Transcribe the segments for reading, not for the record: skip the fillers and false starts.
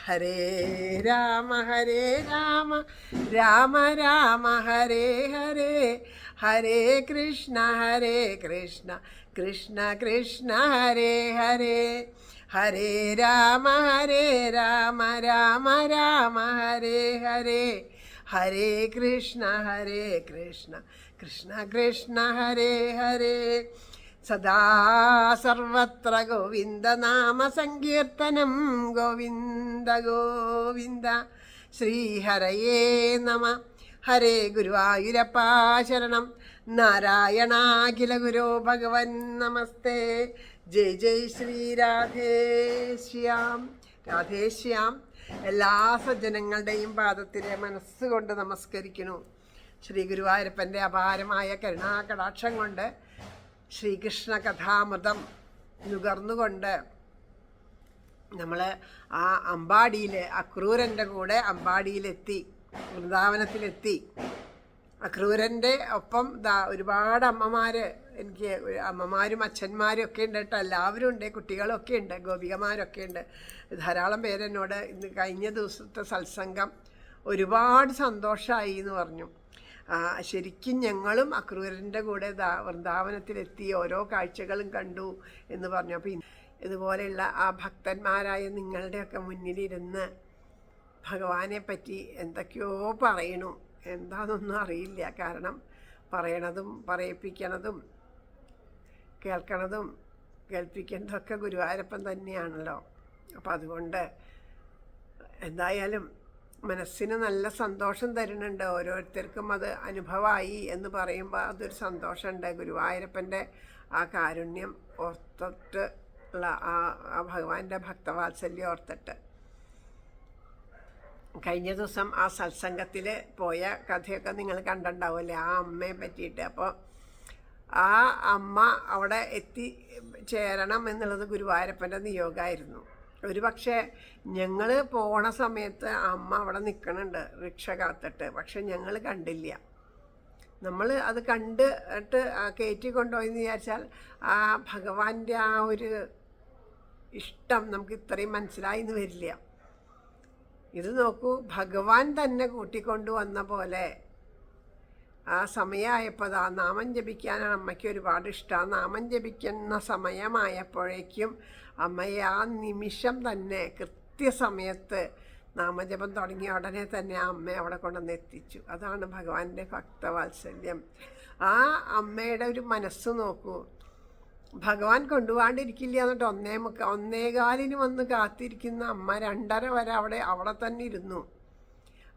ഹരേ രാമ രാമ രാമ ഹരേ ഹരേ, ഹരേ കൃഷ്ണ കൃഷ്ണ കൃഷ്ണ ഹരേ ഹരേ, ഹരേ രാമ രാമ രാമ ഹരേ ഹരേ, ഹരേ കൃഷ്ണ കൃഷ്ണ കൃഷ്ണ ഹരേ ഹരേ. സദാ സർവത്ര ഗോവിന്ദനാമ സങ്കീർത്തനം, ഗോവിന്ദ ഗോവിന്ദ. ശ്രീഹരയേ നമ. ഹരേ ഗുരുവായൂരപ്പ ശരണം. നാരായണാഖില ഗുരോ ഭഗവൻ നമസ്തേ. ജയ് ജയ് ശ്രീ രാധേശ്യാം. രാധേശ്യാം. എല്ലാ സജ്ജനങ്ങളുടെയും പാദത്തിലെ മനസ്സുകൊണ്ട് നമസ്കരിക്കുന്നു. ശ്രീ ഗുരുവായൂരപ്പൻ്റെ അപാരമായ കരുണാകടാക്ഷം കൊണ്ട് ശ്രീകൃഷ്ണ കഥാമൃതം നുകർന്നുകൊണ്ട് നമ്മൾ ആ അമ്പാടിയിൽ, അക്രൂരൻ്റെ കൂടെ അമ്പാടിയിലെത്തി, വൃന്ദാവനത്തിലെത്തി. അക്രൂരൻ്റെ ഒപ്പം ഒരുപാട് അമ്മമാർ, എനിക്ക് അമ്മമാരും അച്ഛന്മാരും ഒക്കെ ഉണ്ട് കേട്ടോ, എല്ലാവരും ഉണ്ട്, കുട്ടികളൊക്കെ ഉണ്ട്, ഗോപികമാരൊക്കെ ഉണ്ട്. ധാരാളം പേരെന്നോട് ഇന്ന് കഴിഞ്ഞ ദിവസത്തെ സത്സംഗം ഒരുപാട് സന്തോഷമായി എന്ന് പറഞ്ഞു. ശരിക്കും ഞങ്ങളും അക്രൂരൻ്റെ കൂടെ വൃന്ദാവനത്തിലെത്തി ഓരോ കാഴ്ചകളും കണ്ടു എന്ന് പറഞ്ഞു. അപ്പോൾ ഇതുപോലെയുള്ള ആ ഭക്തന്മാരായ നിങ്ങളുടെയൊക്കെ മുന്നിലിരുന്ന് ഭഗവാനെ പറ്റി എന്തൊക്കെയോ പറയണു. എന്താണെന്നൊന്നും അറിയില്ല. കാരണം പറയണതും പറയിപ്പിക്കണതും കേൾക്കണതും കേൾപ്പിക്കുന്നതൊക്കെ ഗുരുവായൂരപ്പൻ തന്നെയാണല്ലോ. അപ്പം അതുകൊണ്ട് എന്തായാലും മനസ്സിന് നല്ല സന്തോഷം തരുന്നുണ്ട്. ഓരോരുത്തർക്കും അത് അനുഭവമായി എന്ന് പറയുമ്പോൾ അതൊരു സന്തോഷമുണ്ട്. ഗുരുവായൂരപ്പൻ്റെ ആ കാരുണ്യം ഓർത്തിട്ട് ഉള്ള ആ ഭഗവാന്റെ ഭക്തവാത്സല്യം ഓർത്തിട്ട്. കഴിഞ്ഞ ദിവസം ആ സത്സംഗത്തിൽ പോയ കഥയൊക്കെ നിങ്ങൾ കണ്ടിട്ടുണ്ടാവുമല്ലേ, ആ അമ്മയെ പറ്റിയിട്ട്. അപ്പോൾ ആ അമ്മ അവിടെ എത്തിച്ചേരണം എന്നുള്ളത് ഗുരുവായൂരപ്പൻ്റെ നിയോഗമായിരുന്നു. ഒരു പക്ഷേ ഞങ്ങൾ പോണ സമയത്ത് അമ്മ അവിടെ നിൽക്കണുണ്ട് റിക്ഷ കാത്തിട്ട്. പക്ഷെ ഞങ്ങൾ കണ്ടില്ല. നമ്മൾ അത് കണ്ടിട്ട് കയറ്റി കൊണ്ടുപോയെന്ന് വിചാരിച്ചാൽ ആ ഭഗവാന്റെ ആ ഒരു ഇഷ്ടം നമുക്ക് ഇത്രയും മനസ്സിലായി എന്ന് വരില്ല. ഇത് നോക്കൂ, ഭഗവാൻ തന്നെ കൂട്ടിക്കൊണ്ടു വന്ന പോലെ ആ സമയമായപ്പോൾ ആ നാമം ജപിക്കാനാണ് അമ്മയ്ക്ക് ഒരുപാട് ഇഷ്ടം. നാമം ജപിക്കുന്ന സമയമായപ്പോഴേക്കും അമ്മയെ ആ നിമിഷം തന്നെ കൃത്യസമയത്ത് നാമജപം തുടങ്ങിയ ഉടനെ തന്നെ ആ അമ്മയെ അവിടെ കൊണ്ടുവന്ന് എത്തിച്ചു. അതാണ് ഭഗവാന്റെ ഭക്തവാത്സല്യം. ആ അമ്മയുടെ ഒരു മനസ്സ് നോക്കൂ. ഭഗവാൻ കൊണ്ടുപോകാണ്ടിരിക്കില്ല എന്നിട്ട് 1:15 വന്ന് കാത്തിരിക്കുന്ന അമ്മ 2:30 വരെ അവിടെ തന്നെ ഇരുന്നു.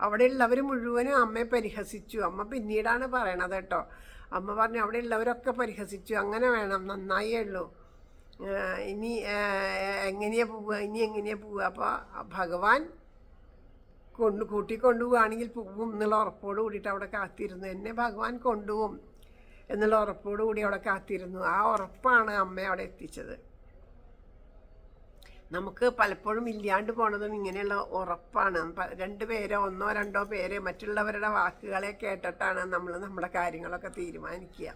അവിടെയുള്ളവർ മുഴുവനും അമ്മയെ പരിഹസിച്ചു. അമ്മ പിന്നീടാണ് പറയണത് കേട്ടോ. അമ്മ പറഞ്ഞു അവിടെയുള്ളവരൊക്കെ പരിഹസിച്ചു, അങ്ങനെ വേണം, നന്നായേ ഉള്ളൂ, ഇനി എങ്ങനെയാണ് പോവുക. അപ്പോൾ ഭഗവാൻ കൂട്ടിക്കൊണ്ടുപോവുകയാണെങ്കിൽ പോവും എന്നുള്ള ഉറപ്പോട് കൂടിയിട്ട് അവിടെ കാത്തിരുന്നു. എന്നെ ഭഗവാൻ കൊണ്ടുപോകും എന്നുള്ള ഉറപ്പോട് കൂടി അവിടെ കാത്തിരുന്നു. ആ ഉറപ്പാണ് അമ്മ അവിടെ എത്തിച്ചത്. നമുക്ക് പലപ്പോഴും ഇല്ലാണ്ട് പോണതും ഇങ്ങനെയുള്ള ഉറപ്പാണ്. 2 പേരോ 1-2 പേര് മറ്റുള്ളവരുടെ വാക്കുകളെ കേട്ടിട്ടാണ് നമ്മൾ നമ്മുടെ കാര്യങ്ങളൊക്കെ തീരുമാനിക്കുക.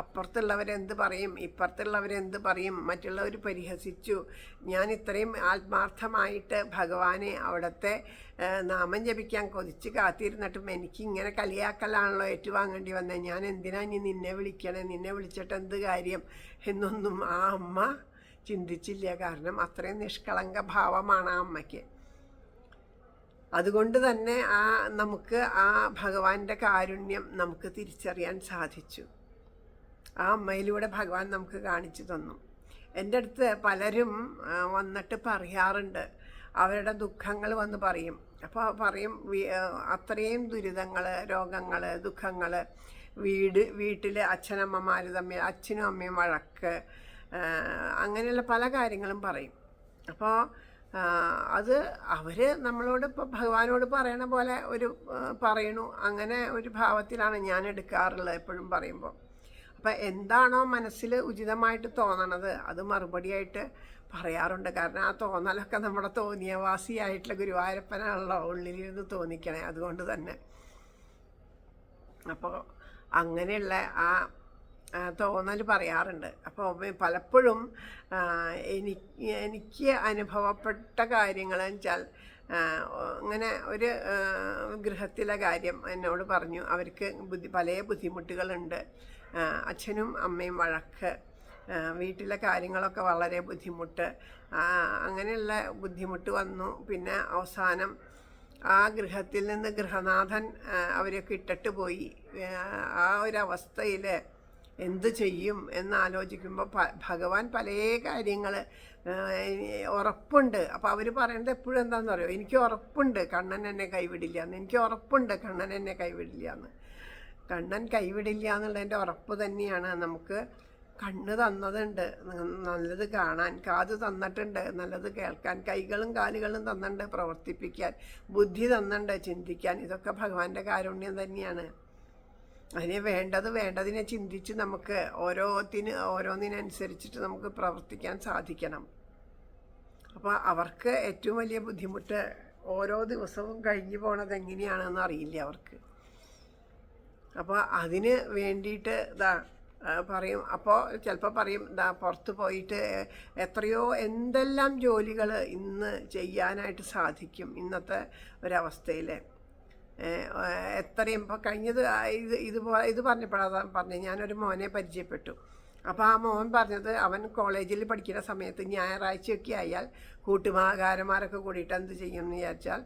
അപ്പുറത്തുള്ളവരെന്ത് പറയും, ഇപ്പുറത്തുള്ളവരെന്ത് പറയും, മറ്റുള്ളവർ പരിഹസിച്ചു. ഞാൻ ഇത്രയും ആത്മാർത്ഥമായിട്ട് ഭഗവാനെ അവിടുത്തെ നാമം ജപിക്കാൻ കൊതിച്ച് കാത്തിരുന്നിട്ടും എനിക്ക് ഇങ്ങനെ കളിയാക്കലാണല്ലോ ഏറ്റുവാങ്ങേണ്ടി വന്നത്. ഞാൻ എന്തിനാ ഇനി നിന്നെ വിളിക്കണേ, നിന്നെ വിളിച്ചിട്ട് എന്ത് കാര്യം എന്നൊന്നും ആ അമ്മ ചിന്തിച്ചില്ല. കാരണം അത്രയും നിഷ്കളങ്ക ഭാവമാണ് ആ അമ്മയ്ക്ക്. അതുകൊണ്ട് തന്നെ നമുക്ക് ആ ഭഗവാന്റെ കാരുണ്യം നമുക്ക് തിരിച്ചറിയാൻ സാധിച്ചു. ആ അമ്മയിലൂടെ ഭഗവാൻ നമുക്ക് കാണിച്ചു തന്നു. എൻ്റെ അടുത്ത് പലരും വന്നിട്ട് പറയാറുണ്ട്, അവരുടെ ദുഃഖങ്ങൾ വന്ന് പറയും. അപ്പോൾ പറയും അത്രയും ദുരിതങ്ങൾ, രോഗങ്ങൾ, ദുഃഖങ്ങൾ, വീട്ടിൽ അച്ഛനമ്മമാർ തമ്മിൽ, അച്ഛനും അമ്മയും വഴക്ക്, അങ്ങനെയുള്ള പല കാര്യങ്ങളും പറയും. അപ്പോൾ അത് അവർ നമ്മളോട് ഇപ്പോൾ ഭഗവാനോട് പറയണ പോലെ പറയണു. അങ്ങനെ ഒരു ഭാവത്തിലാണ് ഞാൻ എടുക്കാറുള്ളത് എപ്പോഴും പറയുമ്പോൾ. അപ്പം എന്താണോ മനസ്സിൽ ഉചിതമായിട്ട് തോന്നണത് അത് മറുപടിയായിട്ട് പറയാറുണ്ട്. കാരണം ആ തോന്നലൊക്കെ നമ്മുടെ തോന്നിയവാസിയായിട്ടുള്ള ഗുരുവായൂരപ്പനാണല്ലോ ഉള്ളിലിരുന്ന് തോന്നിക്കണേ. അതുകൊണ്ട് തന്നെ അപ്പോൾ അങ്ങനെയുള്ള ആ തോന്നൽ പറയാറുണ്ട്. അപ്പോൾ പലപ്പോഴും എനിക്ക് അനുഭവപ്പെട്ട കാര്യങ്ങളെന്ന് വെച്ചാൽ അങ്ങനെ ഒരു ഗൃഹത്തിലെ കാര്യം എന്നോട് പറഞ്ഞു. അവർക്ക് പല ബുദ്ധിമുട്ടുകളുണ്ട്. അച്ഛനും അമ്മയും വഴക്ക്, വീട്ടിലെ കാര്യങ്ങളൊക്കെ വളരെ ബുദ്ധിമുട്ട്, അങ്ങനെയുള്ള ബുദ്ധിമുട്ട് വന്നു. പിന്നെ അവസാനം ആ ഗൃഹത്തിൽ നിന്ന് ഗൃഹനാഥൻ അവരൊക്കെ ഇട്ടിട്ട് പോയി. ആ ഒരവസ്ഥയിൽ എന്ത് ചെയ്യും എന്നാലോചിക്കുമ്പോൾ ഭഗവാൻ പല കാര്യങ്ങൾ ഉറപ്പുണ്ട്. അപ്പോൾ അവർ പറയുന്നത് എപ്പോഴും എന്താണെന്ന് പറയുമോ, എനിക്ക് ഉറപ്പുണ്ട് കണ്ണൻ എന്നെ കൈവിടില്ല എന്ന്, എനിക്ക് ഉറപ്പുണ്ട് കണ്ണൻ എന്നെ കൈവിടില്ല എന്ന്. കണ്ണൻ കൈവിടില്ല എന്നുള്ളതിൻ്റെ ഉറപ്പ് തന്നെയാണ്. നമുക്ക് കണ്ണ് തന്നതുണ്ട് നല്ലത് കാണാൻ, കാത് തന്നിട്ടുണ്ട് നല്ലത് കേൾക്കാൻ, കൈകളും കാലുകളും തന്നിട്ടുണ്ട് പ്രവർത്തിപ്പിക്കാൻ, ബുദ്ധി തന്നിട്ടുണ്ട് ചിന്തിക്കാൻ. ഇതൊക്കെ ഭഗവാന്റെ കാരുണ്യം തന്നെയാണ്. അതിനെ വേണ്ടതിനെ ചിന്തിച്ച് നമുക്ക് ഓരോന്നിനനുസരിച്ചിട്ട് നമുക്ക് പ്രവർത്തിക്കാൻ സാധിക്കണം. അപ്പോൾ അവർക്ക് ഏറ്റവും വലിയ ബുദ്ധിമുട്ട് ഓരോ ദിവസവും കഴിഞ്ഞു പോണത് എങ്ങനെയാണെന്ന് അറിയില്ല അവർക്ക്. അപ്പോൾ അതിന് വേണ്ടിയിട്ട് പറയും. അപ്പോൾ ചിലപ്പോൾ പറയും പുറത്ത് പോയിട്ട് എന്തെല്ലാം ജോലികൾ ഇന്ന് ചെയ്യാനായിട്ട് സാധിക്കും ഇന്നത്തെ ഒരവസ്ഥയിൽ. എത്രയും ഇപ്പോൾ കഴിഞ്ഞത് ഇത് പറഞ്ഞപ്പോഴാണ് പറഞ്ഞത്. ഞാനൊരു മോനെ പരിചയപ്പെട്ടു. അപ്പോൾ ആ മോൻ പറഞ്ഞത് അവൻ കോളേജിൽ പഠിക്കുന്ന സമയത്ത് ഞായറാഴ്ചയൊക്കെ ആയാൽ കൂട്ടുകാരന്മാരൊക്കെ കൂടിയിട്ട് എന്ത് ചെയ്യും എന്ന് വിചാരിച്ചാൽ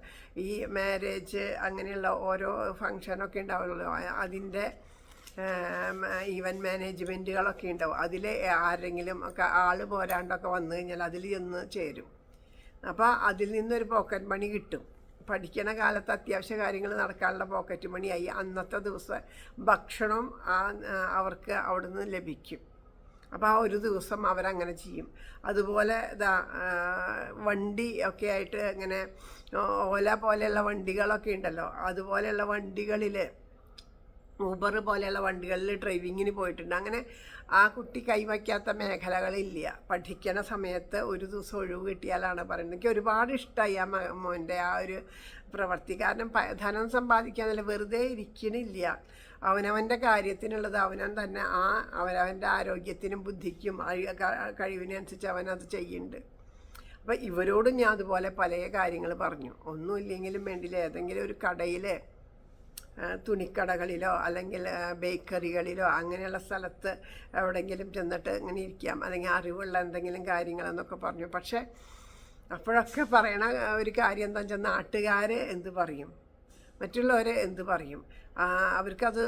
ഈ മാരേജ് അങ്ങനെയുള്ള ഓരോ ഫങ്ഷനൊക്കെ ഉണ്ടാവുമല്ലോ, അതിൻ്റെ ഈവൻറ്റ് മാനേജ്മെൻറ്റുകളൊക്കെ ഉണ്ടാവും. അതിൽ ആരെങ്കിലും ഒക്കെ ആൾ പോരാണ്ടൊക്കെ വന്നു കഴിഞ്ഞാൽ അതിൽ ചെന്ന് ചേരും. അപ്പോൾ അതിൽ നിന്നൊരു പോക്കറ്റ് മണി കിട്ടും. പഠിക്കുന്ന കാലത്ത് അത്യാവശ്യ കാര്യങ്ങൾ നടക്കാനുള്ള പോക്കറ്റ് മണിയായി അന്നത്തെ ദിവസം ഭക്ഷണം അവർക്ക് അവിടുന്ന് ലഭിക്കും. അപ്പോൾ ആ ഒരു ദിവസം അവരങ്ങനെ ചെയ്യും. അതുപോലെ വണ്ടി ഒക്കെ ആയിട്ട് ഇങ്ങനെ ഓല പോലെയുള്ള വണ്ടികളൊക്കെ ഉണ്ടല്ലോ, അതുപോലെയുള്ള വണ്ടികളിൽ ഊബർ പോലെയുള്ള വണ്ടികളിൽ ഡ്രൈവിങ്ങിന് പോയിട്ടുണ്ട്. അങ്ങനെ ആ കുട്ടി കൈവയ്ക്കാത്ത മേഖലകളില്ല. പഠിക്കുന്ന സമയത്ത് ഒരു ദിവസം ഒഴിവ് കിട്ടിയാലാണ് പറയുന്നത്. എനിക്ക് ഒരുപാട് ഇഷ്ടമായി ആ മോൻ്റെ ആ ഒരു പ്രവൃത്തി. കാരണം ധനം സമ്പാദിക്കാന്നല്ല, വെറുതെ ഇരിക്കണില്ല. അവനവൻ്റെ കാര്യത്തിനുള്ളത് അവനവൻ തന്നെ അവനവൻ്റെ ആരോഗ്യത്തിനും ബുദ്ധിക്കും കഴിവിനനുസരിച്ച് അവനത് ചെയ്യുന്നുണ്ട്. അപ്പം ഇവരോടും ഞാൻ അതുപോലെ പല കാര്യങ്ങൾ പറഞ്ഞു. ഒന്നുമില്ലെങ്കിലും വേണ്ടില്ല, ഏതെങ്കിലും ഒരു കടയിൽ തുണിക്കടകളിലോ അല്ലെങ്കിൽ ബേക്കറികളിലോ അങ്ങനെയുള്ള സ്ഥലത്ത് എവിടെയെങ്കിലും ചെന്നിട്ട് ഇങ്ങനെ ഇരിക്കാം, അല്ലെങ്കിൽ അറിവുള്ള എന്തെങ്കിലും കാര്യങ്ങളെന്നൊക്കെ പറഞ്ഞു. പക്ഷേ അപ്പോഴൊക്കെ പറയണ ഒരു കാര്യം എന്താ വെച്ചാൽ നാട്ടുകാർ എന്ത് പറയും, മറ്റുള്ളവർ എന്ത് പറയും, അവർക്കത്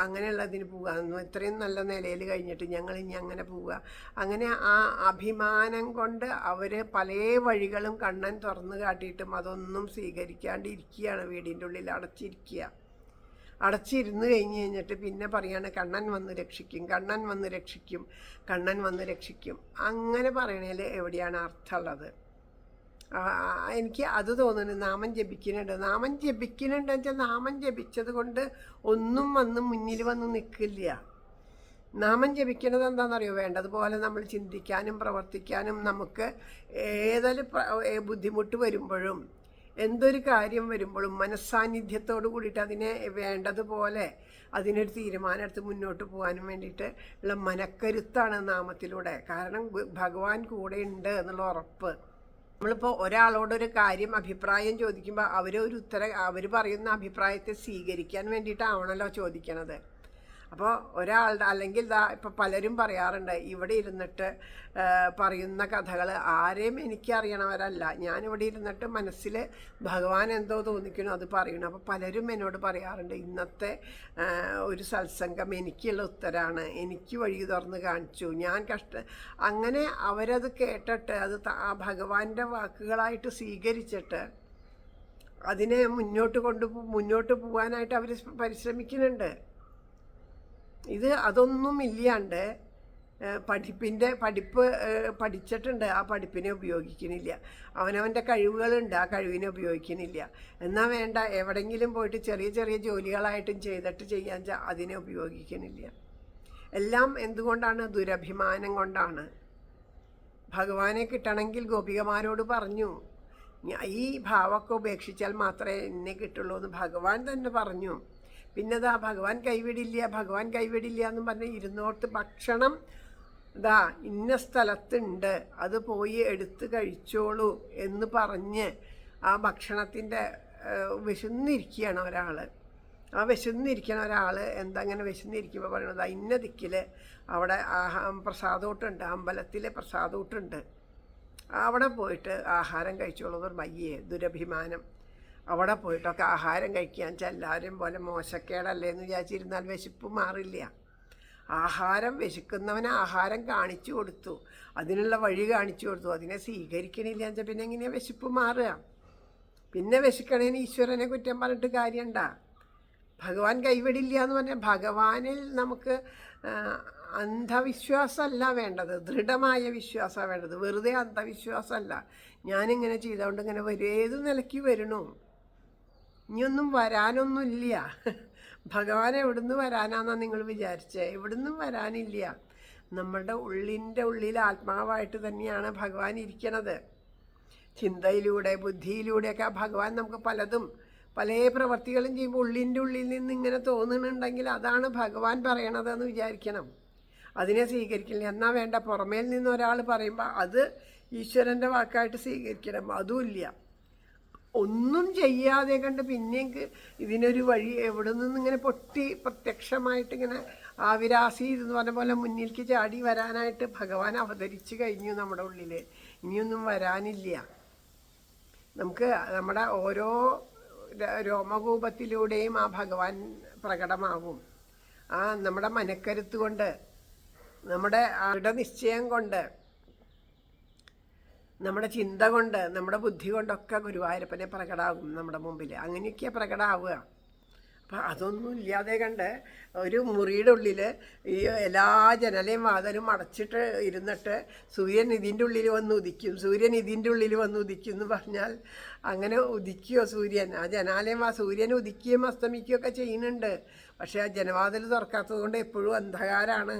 അങ്ങനെയുള്ളതിന് പോവുക, ഇത്രയും നല്ല നിലയിൽ കഴിഞ്ഞിട്ട് ഞങ്ങൾ ഇനി അങ്ങനെ പോവുക. അങ്ങനെ ആ അഭിമാനം കൊണ്ട് അവർ പല വഴികളും കണ്ണൻ തുറന്നു കാട്ടിയിട്ടും അതൊന്നും സ്വീകരിക്കാണ്ടിരിക്കുകയാണ്. വീടിൻ്റെ ഉള്ളിൽ അടച്ചിരുന്ന് കഴിഞ്ഞിട്ട് പിന്നെ പറയാണ് കണ്ണൻ വന്ന് രക്ഷിക്കും, കണ്ണൻ വന്ന് രക്ഷിക്കും, കണ്ണൻ വന്ന് രക്ഷിക്കും. അങ്ങനെ പറയണതിൽ എവിടെയാണ് അർത്ഥമുള്ളത്? എനിക്ക് അത് തോന്നുന്നു. നാമം ജപിക്കുന്നുണ്ട് വെച്ചാൽ നാമം ജപിച്ചത് കൊണ്ട് ഒന്നും വന്ന് മുന്നിൽ വന്ന് നിൽക്കില്ല. നാമം ജപിക്കുന്നത് എന്താണെന്നറിയോ, വേണ്ടതുപോലെ നമ്മൾ ചിന്തിക്കാനും പ്രവർത്തിക്കാനും, നമുക്ക് ഏതൊരു ബുദ്ധിമുട്ട് വരുമ്പോഴും എന്തൊരു കാര്യം വരുമ്പോഴും മനസ്സാന്നിധ്യത്തോടു കൂടിയിട്ട് അതിനെ വേണ്ടതുപോലെ അതിനൊരു തീരുമാനം എടുത്ത് മുന്നോട്ട് പോകാനും വേണ്ടിയിട്ട് ഉള്ള മനക്കരുത്താണ് നാമത്തിലൂടെ. കാരണം ഭഗവാൻ കൂടെ ഉണ്ട് എന്നുള്ള ഉറപ്പ്. നമ്മളിപ്പോൾ ഒരാളോടൊരു കാര്യം അഭിപ്രായം ചോദിക്കുമ്പോൾ അവർ പറയുന്ന അഭിപ്രായത്തെ സ്വീകരിക്കാൻ വേണ്ടിയിട്ടാവണല്ലോ ചോദിക്കണത്. അപ്പോൾ ഒരാളുടെ അല്ലെങ്കിൽ ഇപ്പോൾ പലരും പറയാറുണ്ട്, ഇവിടെ ഇരുന്നിട്ട് പറയുന്ന കഥകൾ ആരെയും എനിക്കറിയണവരല്ല, ഞാനിവിടെ ഇരുന്നിട്ട് മനസ്സിൽ ഭഗവാൻ എന്തോ തോന്നിക്കണോ അത് പറയണം. അപ്പോൾ പലരും എന്നോട് പറയാറുണ്ട്, ഇന്നത്തെ ഒരു സത്സംഗം എനിക്കുള്ള ഉത്തരമാണ്, എനിക്ക് വഴി തുറന്ന് കാണിച്ചു, ഞാൻ അങ്ങനെ അവരത് കേട്ടിട്ട് അത് ആ ഭഗവാന്റെ വാക്കുകളായിട്ട് സ്വീകരിച്ചിട്ട് അതിനെ മുന്നോട്ട് പോകാനായിട്ട് അവർ പരിശ്രമിക്കുന്നുണ്ട്. അതൊന്നും ഇല്ലാണ്ട് പഠിപ്പ് പഠിച്ചിട്ടുണ്ട്, ആ പഠിപ്പിനെ ഉപയോഗിക്കുന്നില്ല. അവനവൻ്റെ കഴിവുകളുണ്ട്, ആ കഴിവിനെ ഉപയോഗിക്കുന്നില്ല. എന്നാൽ വേണ്ട, എവിടെയെങ്കിലും പോയിട്ട് ചെറിയ ചെറിയ ജോലികളായിട്ടും ചെയ്യാൻ അതിനെ ഉപയോഗിക്കുന്നില്ല. എല്ലാം എന്തുകൊണ്ടാണ്? ദുരഭിമാനം കൊണ്ടാണ്. ഭഗവാനെ കിട്ടണമെങ്കിൽ ഗോപികമാരോട് പറഞ്ഞു, ഈ ഭാവമൊക്കെ ഉപേക്ഷിച്ചാൽ മാത്രമേ എന്നെ കിട്ടുള്ളൂ എന്ന് ഭഗവാൻ തന്നെ പറഞ്ഞു. പിന്നെ ഇതാ ഭഗവാൻ കൈവിടില്ല എന്നും പറഞ്ഞ് ഇരുന്നോർത്ത് ഭക്ഷണം ഇതാ ഇന്ന സ്ഥലത്തുണ്ട്, അത് പോയി എടുത്ത് കഴിച്ചോളൂ എന്ന് പറഞ്ഞ് ആ ഭക്ഷണത്തിൻ്റെ വിശന്നിരിക്കുകയാണ് ഒരാൾ. ആ വിശന്നിരിക്കണ ഒരാൾ അങ്ങനെ വിശന്നിരിക്കുമ്പോൾ പറയണത് ഇന്ന ദിക്കിൽ അവിടെ പ്രസാദോട്ടുണ്ട്, അമ്പലത്തിലെ പ്രസാദോട്ടുണ്ട്, അവിടെ പോയിട്ട് ആഹാരം കഴിച്ചോളൂ എന്ന് പറഞ്ഞ ദുരഭിമാനം. അവിടെ പോയിട്ടൊക്കെ ആഹാരം കഴിക്കാൻ എല്ലാവരും പോലെ മോശക്കേടല്ലേ എന്ന് വിചാരിച്ചിരുന്നാൽ വിശപ്പ് മാറില്ല. ആഹാരം വിശക്കുന്നവന് ആഹാരം കാണിച്ചു കൊടുത്തു, അതിനുള്ള വഴി കാണിച്ചു കൊടുത്തു, അതിനെ സ്വീകരിക്കണില്ല എന്ന് വെച്ചാൽ പിന്നെ എങ്ങനെയാണ് വിശപ്പ് മാറുക? പിന്നെ വിശക്കണേന് ഈശ്വരനെ കുറ്റം പറഞ്ഞിട്ട് കാര്യമുണ്ടാ? ഭഗവാൻ കൈവിടില്ല എന്ന് പറഞ്ഞാൽ ഭഗവാനിൽ നമുക്ക് അന്ധവിശ്വാസമല്ല വേണ്ടത്, ദൃഢമായ വിശ്വാസമാണ് വേണ്ടത്. വെറുതെ അന്ധവിശ്വാസമല്ല, ഞാനിങ്ങനെ ചെയ്തുകൊണ്ട് ഇങ്ങനെ വരും, ഏത് നിലയ്ക്ക് വരണു, ഇനിയൊന്നും വരാനൊന്നുമില്ല. ഭഗവാൻ എവിടുന്ന് വരാനാണെന്നാണ് നിങ്ങൾ വിചാരിച്ചേ? എവിടുന്നും വരാനില്ല. നമ്മളുടെ ഉള്ളിൽ ആത്മാവായിട്ട് തന്നെയാണ് ഭഗവാൻ ഇരിക്കണത്. ചിന്തയിലൂടെ ബുദ്ധിയിലൂടെയൊക്കെ ഭഗവാൻ നമുക്ക് പല പ്രവർത്തികളും ചെയ്യുമ്പോൾ ഉള്ളിൽ നിന്ന് ഇങ്ങനെ തോന്നുന്നുണ്ടെങ്കിൽ അതാണ് ഭഗവാൻ പറയണതെന്ന് വിചാരിക്കണം. അതിനെ സ്വീകരിക്കില്ല. എന്നാൽ വേണ്ട, പുറമേൽ നിന്ന് ഒരാൾ പറയുമ്പോൾ അത് ഈശ്വരൻ്റെ വാക്കായിട്ട് സ്വീകരിക്കണം. അതുമില്ല. ഒന്നും ചെയ്യാതെ കണ്ട് പിന്നെയും ഇതിനൊരു വഴി എവിടെ നിന്ന് ഇങ്ങനെ പൊട്ടി പ്രത്യക്ഷമായിട്ട് ഇങ്ങനെ ആവിരാസി എന്ന് പറഞ്ഞ പോലെ മുന്നിലേക്ക് ചാടി വരാനായിട്ട് ഭഗവാൻ അവതരിച്ച് കഴിഞ്ഞു നമ്മുടെ ഉള്ളിൽ. ഇനിയൊന്നും വരാനില്ല. നമുക്ക് നമ്മുടെ ഓരോ രോമകൂപത്തിലൂടെയും ആ ഭഗവാൻ പ്രകടമാവും. നമ്മുടെ മനക്കരുത്ത് കൊണ്ട്, നമ്മുടെ ദൃഢനിശ്ചയം കൊണ്ട്, നമ്മുടെ ചിന്ത കൊണ്ട്, നമ്മുടെ ബുദ്ധി കൊണ്ടൊക്കെ ഗുരുവായൂരപ്പനെ പ്രകടമാകും നമ്മുടെ മുമ്പിൽ. അങ്ങനെയൊക്കെയാണ് പ്രകടമാവുക. അപ്പം അതൊന്നും ഇല്ലാതെ കണ്ട് ഒരു മുറിയുടെ ഉള്ളിൽ ഈ എല്ലാ ജനലയും വാതിലും അടച്ചിട്ട് ഇരുന്നിട്ട് സൂര്യൻ ഇതിൻ്റെ ഉള്ളിൽ വന്ന് ഉദിക്കും, സൂര്യൻ ഇതിൻ്റെ ഉള്ളിൽ വന്ന് ഉദിക്കും എന്ന് പറഞ്ഞാൽ അങ്ങനെ ഉദിക്കുമോ സൂര്യൻ? ആ ജനാലയം സൂര്യൻ ഉദിക്കുകയും അസ്തമിക്കുകയൊക്കെ ചെയ്യുന്നുണ്ട്. പക്ഷേ ആ ജനവാതിൽ തുറക്കാത്തത് കൊണ്ട് എപ്പോഴും അന്ധകാരമാണ്.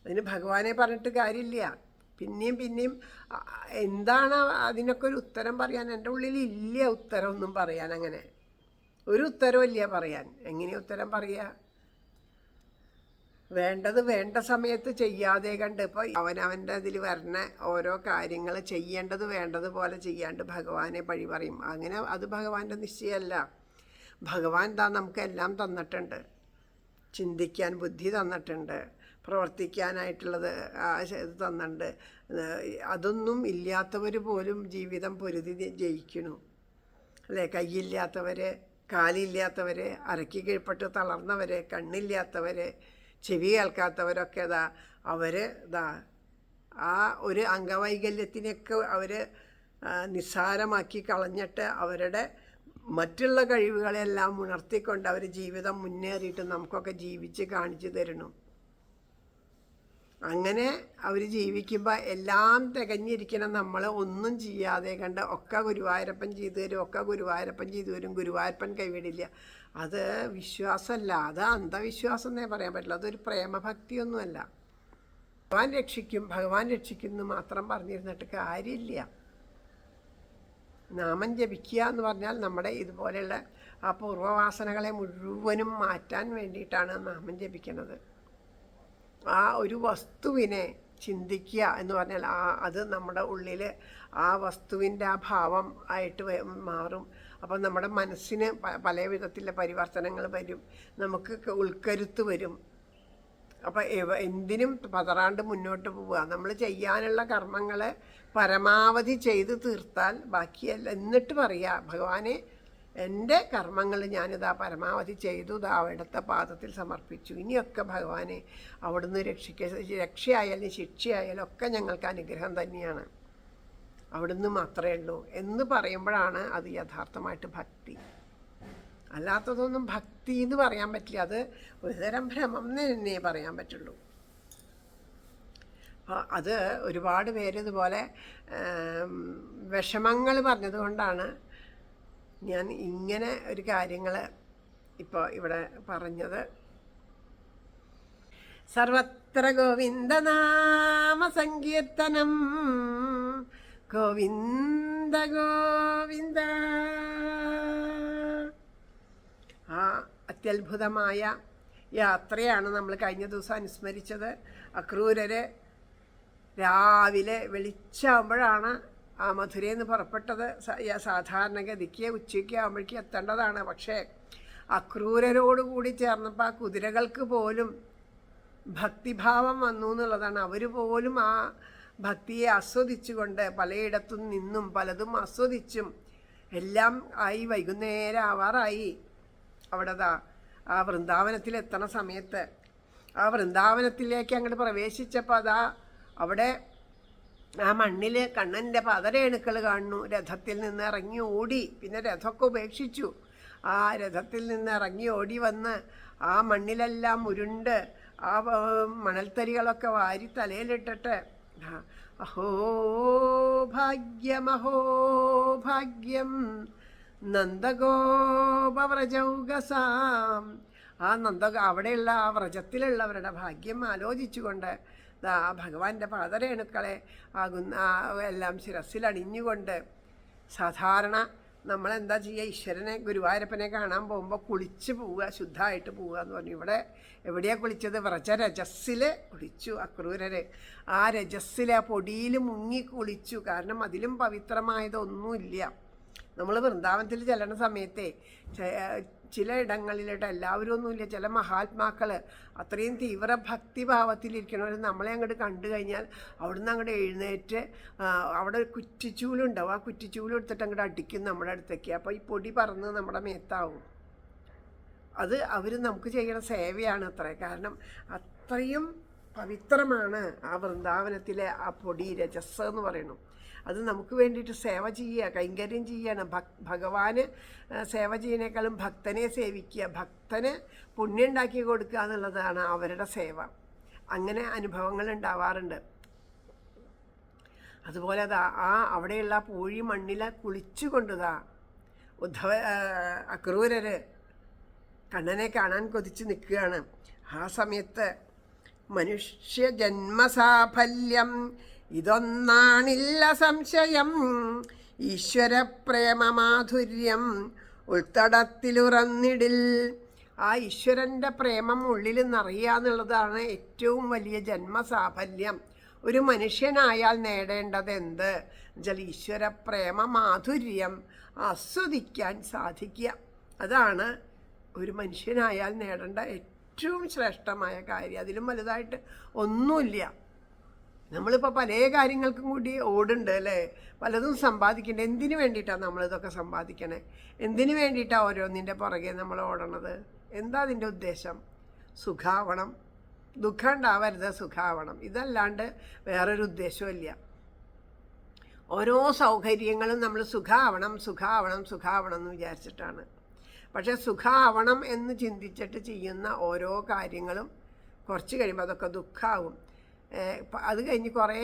അതിന് ഭഗവാനെ പറഞ്ഞിട്ട് കാര്യമില്ല. പിന്നെയും എന്താണ് അതിനൊക്കെ ഒരു ഉത്തരം പറയാൻ? എൻ്റെ ഉള്ളിൽ ഇല്ല ഉത്തരമൊന്നും പറയാൻ. അങ്ങനെ ഒരു ഉത്തരവില്ല പറയാൻ. എങ്ങനെയാണ് ഉത്തരം പറയുക? വേണ്ടത് വേണ്ട സമയത്ത് ചെയ്യാതെ കണ്ട് ഇപ്പോൾ അവനവൻ്റെ അതിൽ വരണ ഓരോ കാര്യങ്ങൾ ചെയ്യേണ്ടത് വേണ്ടതുപോലെ ചെയ്യാണ്ട് ഭഗവാനെ പഴി പറയും. അങ്ങനെ അത് ഭഗവാന്റെ നിശ്ചയമല്ല. ഭഗവാൻ നമുക്ക് എല്ലാം തന്നിട്ടുണ്ട്. ചിന്തിക്കാൻ ബുദ്ധി തന്നിട്ടുണ്ട്, പ്രവർത്തിക്കാനായിട്ടുള്ളത് തന്നിട്ടുണ്ട്. അതൊന്നും ഇല്ലാത്തവർ പോലും ജീവിതം പൊരുതി ജയിക്കണു അല്ലേ? കൈയില്ലാത്തവർ, കാലില്ലാത്തവർ, അരക്കി കീഴ്പ്പെട്ട് തളർന്നവർ, കണ്ണില്ലാത്തവർ, ചെവി കേൾക്കാത്തവരൊക്കെ അവർ ആ ഒരു അംഗവൈകല്യത്തിനൊക്കെ അവർ നിസ്സാരമാക്കി കളഞ്ഞിട്ട് അവരുടെ മറ്റുള്ള കഴിവുകളെല്ലാം ഉണർത്തിക്കൊണ്ട് അവർ ജീവിതം മുന്നേറിയിട്ട് നമുക്കൊക്കെ ജീവിച്ച് കാണിച്ചു തരണം. അങ്ങനെ അവർ ജീവിക്കുമ്പോൾ എല്ലാം തികഞ്ഞിരിക്കണം. നമ്മൾ ഒന്നും ചെയ്യാതെ കണ്ട് ഒക്കെ ഗുരുവായൂരപ്പൻ ചെയ്തു തരും, ഗുരുവായൂരപ്പൻ കൈവിടില്ല. അത് വിശ്വാസമല്ല, അത് അന്ധവിശ്വാസം എന്നേ പറയാൻ പറ്റില്ല. അതൊരു പ്രേമഭക്തിയൊന്നുമല്ല. ഭഗവാൻ രക്ഷിക്കുന്നു മാത്രം പറഞ്ഞിരുന്നിട്ട് കാര്യമില്ല. നാമം ജപിക്കുക എന്ന് പറഞ്ഞാൽ നമ്മുടെ ഇതുപോലെയുള്ള ആ പൂർവ്വവാസനകളെ മുഴുവനും മാറ്റാൻ വേണ്ടിയിട്ടാണ് നാമം ജപിക്കുന്നത്. ആ ഒരു വസ്തുവിനെ ചിന്തിക്കുക എന്ന് പറഞ്ഞാൽ അത് നമ്മുടെ ഉള്ളിൽ ആ വസ്തുവിൻ്റെ ആ ഭാവം ആയിട്ട് മാറും. അപ്പം നമ്മുടെ മനസ്സിന് പല വിധത്തിലുള്ള പരിവർത്തനങ്ങൾ വരും, നമുക്ക് ഉൾക്കരുത്ത് വരും. അപ്പം എന്തിനും പതറാണ്ട് മുന്നോട്ട് പോവുക. നമ്മൾ ചെയ്യാനുള്ള കർമ്മങ്ങൾ പരമാവധി ചെയ്ത് തീർത്താൽ ബാക്കിയല്ല. എന്നിട്ട് പറയുക, ഭഗവാനെ എൻ്റെ കർമ്മങ്ങൾ ഞാനിതാ പരമാവധി ചെയ്തു, അവിടുത്തെ പാദത്തിൽ സമർപ്പിച്ചു. ഇനിയൊക്കെ ഭഗവാനെ അവിടുന്ന് രക്ഷയായാലും ശിക്ഷയായാലും ഒക്കെ ഞങ്ങൾക്ക് അനുഗ്രഹം തന്നെയാണ്, അവിടുന്ന് മാത്രമേ ഉള്ളൂ എന്ന് പറയുമ്പോഴാണ് അത് യഥാർത്ഥമായിട്ട് ഭക്തി. അല്ലാത്തതൊന്നും ഭക്തി എന്ന് പറയാൻ പറ്റില്ല. അത് ഒരുതരം ഭ്രമം എന്നേ പറയാൻ പറ്റുള്ളൂ. അപ്പോൾ അത് ഒരുപാട് പേര് ഇതുപോലെ വിഷമങ്ങൾ പറഞ്ഞതുകൊണ്ടാണ് ഞാൻ ഇങ്ങനെ ഒരു കാര്യങ്ങൾ ഇപ്പോൾ ഇവിടെ പറഞ്ഞത്. സർവത്ര ഗോവിന്ദനാമ സങ്കീർത്തനം, ഗോവിന്ദ ഗോവിന്ദ. ആ അത്യത്ഭുതമായ യാത്രയാണ് നമ്മൾ കഴിഞ്ഞ ദിവസം അനുസ്മരിച്ചത്. അക്രൂരര് രാവിലെ വെളിച്ചാകുമ്പോഴാണ് ആ മധുരയിൽ നിന്ന് പുറപ്പെട്ടത്. സാധാരണഗതിക്ക് ഉച്ചയ്ക്ക് ആകുമ്പോഴേക്ക് എത്തേണ്ടതാണ്. പക്ഷേ അക്രൂരരോടുകൂടി ചേർന്നപ്പോൾ ആ കുതിരകൾക്ക് പോലും ഭക്തിഭാവം വന്നു എന്നുള്ളതാണ്. അവർ പോലും ആ ഭക്തിയെ ആസ്വദിച്ചുകൊണ്ട് പലയിടത്തു നിന്നും പലതും ആസ്വദിച്ചും എല്ലാം ആയി വൈകുന്നേരം ആവാറായി. അവിടെ ആ വൃന്ദാവനത്തിലെത്തണ സമയത്ത് ആ വൃന്ദാവനത്തിലേക്ക് അങ്ങോട്ട് പ്രവേശിച്ചപ്പോൾ അവിടെ ആ മണ്ണിൽ കണ്ണൻ്റെ പാദരേണുക്കൾ കാണുന്നു. രഥത്തിൽ നിന്ന് ഇറങ്ങി ഓടി, പിന്നെ രഥമൊക്കെ ഉപേക്ഷിച്ചു. ആ രഥത്തിൽ നിന്ന് ഇറങ്ങി ഓടി വന്ന് ആ മണ്ണിലെല്ലാം ഉരുണ്ട് ആ മണൽത്തരികളൊക്കെ വാരി തലയിലിട്ടിട്ട് അഹോ ഭാഗ്യമഹോ ഭാഗ്യം നന്ദഗോപവ്രജൗകസാം. ആ അവിടെയുള്ള ആ വ്രജത്തിലുള്ളവരുടെ ഭാഗ്യം ആലോചിച്ചുകൊണ്ട് ആ ഭഗവാന്റെ പാദരേണുക്കളെ എല്ലാം ശിരസ്സിലണിഞ്ഞുകൊണ്ട് സാധാരണ നമ്മളെന്താ ചെയ്യുക, ഈശ്വരനെ ഗുരുവായൂരപ്പനെ കാണാൻ പോകുമ്പോൾ കുളിച്ച് പോവുക, ശുദ്ധമായിട്ട് പോവുക എന്ന് പറഞ്ഞു. ഇവിടെ എവിടെയാണ് കുളിച്ചത്? വ്രജരജസ്സിൽ കുളിച്ചു അക്രൂരര്. ആ രജസ്സിൽ ആ പൊടിയിൽ മുങ്ങി കുളിച്ചു. കാരണം അതിലും പവിത്രമായതൊന്നുമില്ല. നമ്മൾ വൃന്ദാവനത്തിൽ ചെല്ലണ സമയത്തെ ചില ഇടങ്ങളിലിട്ട് എല്ലാവരും ഒന്നുമില്ല, ചില മഹാത്മാക്കൾ അത്രയും തീവ്ര ഭക്തിഭാവത്തിലിരിക്കണവർ നമ്മളെ അങ്ങോട്ട് കണ്ടു കഴിഞ്ഞാൽ അവിടുന്ന് അങ്ങോട്ട് എഴുന്നേറ്റ് അവിടെ ഒരു കുറ്റിച്ചൂലുണ്ടാവും, ആ കുറ്റിച്ചൂലെടുത്തിട്ട് അങ്ങോട്ട് അടിക്കും നമ്മുടെ അടുത്തേക്ക്. അപ്പോൾ ഈ പൊടി പറന്ന് നമ്മുടെ മേത്താവും. അത് അവർ നമുക്ക് ചെയ്യണ സേവയാണ് അത്ര. കാരണം അത്രയും പവിത്രമാണ് ആ വൃന്ദാവനത്തിലെ ആ പൊടി രജസ് എന്ന് പറയുന്നു. അത് നമുക്ക് വേണ്ടിയിട്ട് സേവ ചെയ്യുക, കൈങ്കര്യം ചെയ്യണം. ഭഗവാന് സേവ ചെയ്യുന്നേക്കാളും ഭക്തനെ സേവിക്കുക, ഭക്തന് പുണ്യം ഉണ്ടാക്കി കൊടുക്കുക എന്നുള്ളതാണ് അവരുടെ സേവ. അങ്ങനെ അനുഭവങ്ങൾ ഉണ്ടാവാറുണ്ട്. അതുപോലെ അവിടെയുള്ള പൂഴി മണ്ണിലെ കുളിച്ചു കൊണ്ടുതാ അക്രൂരര് കണ്ണനെ കാണാൻ കൊതിച്ച് നിൽക്കുകയാണ്. ആ സമയത്ത് മനുഷ്യ ജന്മസാഫല്യം ഇതൊന്നാണില്ല സംശയം, ഈശ്വരപ്രേമമാധുര്യം ഉൾത്തടത്തിലുറന്നിടിൽ. ആ ഈശ്വരൻ്റെ പ്രേമം ഉള്ളിൽ നിറയുകയെന്നുള്ളതാണ് ഏറ്റവും വലിയ ജന്മസാഫല്യം. ഒരു മനുഷ്യനായാൽ നേടേണ്ടത് എന്ത് എന്നുവെച്ചാൽ ഈശ്വരപ്രേമ മാധുര്യം ആസ്വദിക്കാൻ സാധിക്കുക. അതാണ് ഒരു മനുഷ്യനായാൽ നേടേണ്ട ഏറ്റവും ശ്രേഷ്ഠമായ കാര്യം. അതിലും വലുതായിട്ട് ഒന്നുമില്ല. നമ്മളിപ്പോൾ പല കാര്യങ്ങൾക്കും കൂടി ഓടുണ്ട് അല്ലേ, പലതും സമ്പാദിക്കണ്ടേ. എന്തിനു വേണ്ടിയിട്ടാണ് നമ്മളിതൊക്കെ സമ്പാദിക്കണേ? എന്തിനു വേണ്ടിയിട്ടാണ് ഓരോന്നിൻ്റെ പുറകെ നമ്മൾ ഓടണത്? എന്താ അതിൻ്റെ ഉദ്ദേശം? സുഖാവണം, ദുഃഖം ഉണ്ടാവരുത്, സുഖാവണം. ഇതല്ലാണ്ട് വേറൊരു ഉദ്ദേശമില്ല. ഓരോ സൗകര്യങ്ങളും നമ്മൾ സുഖാവണം സുഖാവണം സുഖാവണം എന്ന് വിചാരിച്ചിട്ടാണ്. പക്ഷേ സുഖാവണം എന്ന് ചിന്തിച്ചിട്ട് ചെയ്യുന്ന ഓരോ കാര്യങ്ങളും കുറച്ച് കഴിയുമ്പോൾ അതൊക്കെ ദുഃഖമാവും. അത് കഴിഞ്ഞ് കുറേ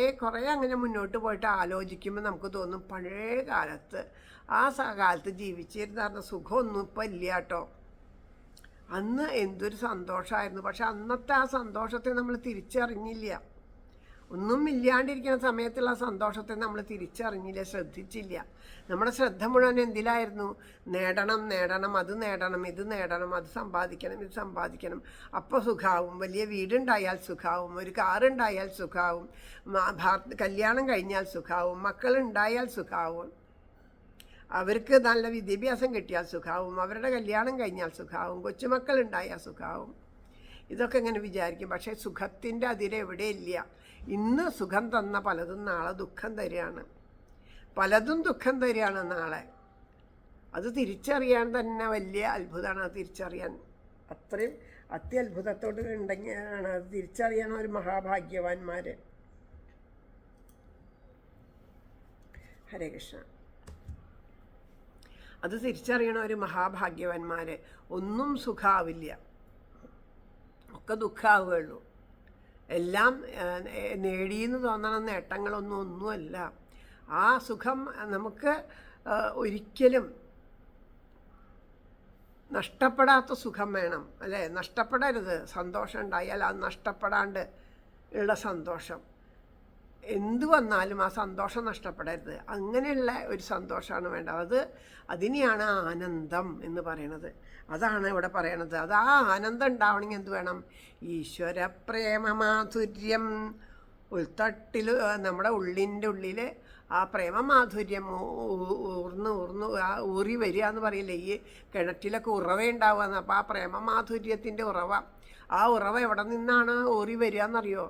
അങ്ങനെ മുന്നോട്ട് പോയിട്ട് ആലോചിക്കുമ്പോൾ നമുക്ക് തോന്നും പഴയ കാലത്ത് കാലത്ത് ജീവിച്ചിരുന്ന സുഖമൊന്നും ഇപ്പം ഇല്ല കേട്ടോ. അന്ന് എന്തൊരു സന്തോഷമായിരുന്നു. പക്ഷെ അന്നത്തെ ആ സന്തോഷത്തെ നമ്മൾ തിരിച്ചറിഞ്ഞില്ല. ഒന്നും ഇല്ലാണ്ടിരിക്കുന്ന സമയത്തുള്ള സന്തോഷത്തെ നമ്മൾ തിരിച്ചറിഞ്ഞില്ല, ശ്രദ്ധിച്ചില്ല. നമ്മുടെ ശ്രദ്ധ മുഴുവൻ എന്തിലായിരുന്നു? നേടണം നേടണം, അത് നേടണം, ഇത് നേടണം, അത് സമ്പാദിക്കണം, ഇത് സമ്പാദിക്കണം. അപ്പോൾ സുഖാവും. വലിയ വീടുണ്ടായാൽ സുഖാവും, ഒരു കാറുണ്ടായാൽ സുഖാവും, കല്യാണം കഴിഞ്ഞാൽ സുഖാവും, മക്കളുണ്ടായാൽ സുഖാവും, അവർക്ക് നല്ല വിദ്യാഭ്യാസം കിട്ടിയാൽ സുഖാവും, അവരുടെ കല്യാണം കഴിഞ്ഞാൽ സുഖാവും, കൊച്ചുമക്കളുണ്ടായാൽ സുഖാവും. ഇതൊക്കെ ഇങ്ങനെ വിചാരിക്കും. പക്ഷേ സുഖത്തിൻ്റെ അതിരെവിടെയില്ല. ഇന്ന് സുഖം തന്ന പലതും നാളെ ദുഃഖം തരികയാണ്, പലതും ദുഃഖം തരികയാണ് നാളെ. അത് തിരിച്ചറിയാൻ തന്നെ വലിയ അത്ഭുതമാണ്. അത് തിരിച്ചറിയാൻ അത്രയും അത്യത്ഭുതത്തോട് ഉണ്ടെങ്കിലാണ് അത് തിരിച്ചറിയാൻ ഒരു മഹാഭാഗ്യവാന്മാർ. ഹരേ കൃഷ്ണ. അത് തിരിച്ചറിയണ ഒരു മഹാഭാഗ്യവാന്മാർ. ഒന്നും സുഖാവില്ല, ഒക്കെ ദുഃഖമാവുകയുള്ളൂ. എല്ലാം നേടിയെന്ന് തോന്നണ ഒന്നുമല്ല. ആ സുഖം നമുക്ക് ഒരിക്കലും നഷ്ടപ്പെടാത്ത സുഖം വേണം അല്ലേ? നഷ്ടപ്പെടരുത്. സന്തോഷം ഉണ്ടായാൽ അത് നഷ്ടപ്പെടാണ്ട് ഉള്ള സന്തോഷം. എന്തു വന്നാലും ആ സന്തോഷം നഷ്ടപ്പെടരുത്. അങ്ങനെയുള്ള ഒരു സന്തോഷമാണ് വേണ്ടത്. അതിനെയാണ് ആനന്ദം എന്ന് പറയുന്നത്. അതാണ് ഇവിടെ പറയണത്. അത് ആ ആനന്ദം ഉണ്ടാവണമെങ്കിൽ എന്ത് വേണം? ഈശ്വര പ്രേമമാധുര്യം ഉൾത്തട്ടിൽ, നമ്മുടെ ഉള്ളിൻ്റെ ഉള്ളിൽ ആ പ്രേമമാധുര്യം ഊർന്ന് ഊറി വരിക എന്ന് പറയില്ലേ, ഈ കിണറ്റിലൊക്കെ ഉറവയുണ്ടാവുക. അപ്പോൾ ആ പ്രേമമാധുര്യത്തിൻ്റെ ഉറവ, ആ ഉറവ എവിടെ നിന്നാണ് ഊറി വരിക എന്നറിയോ?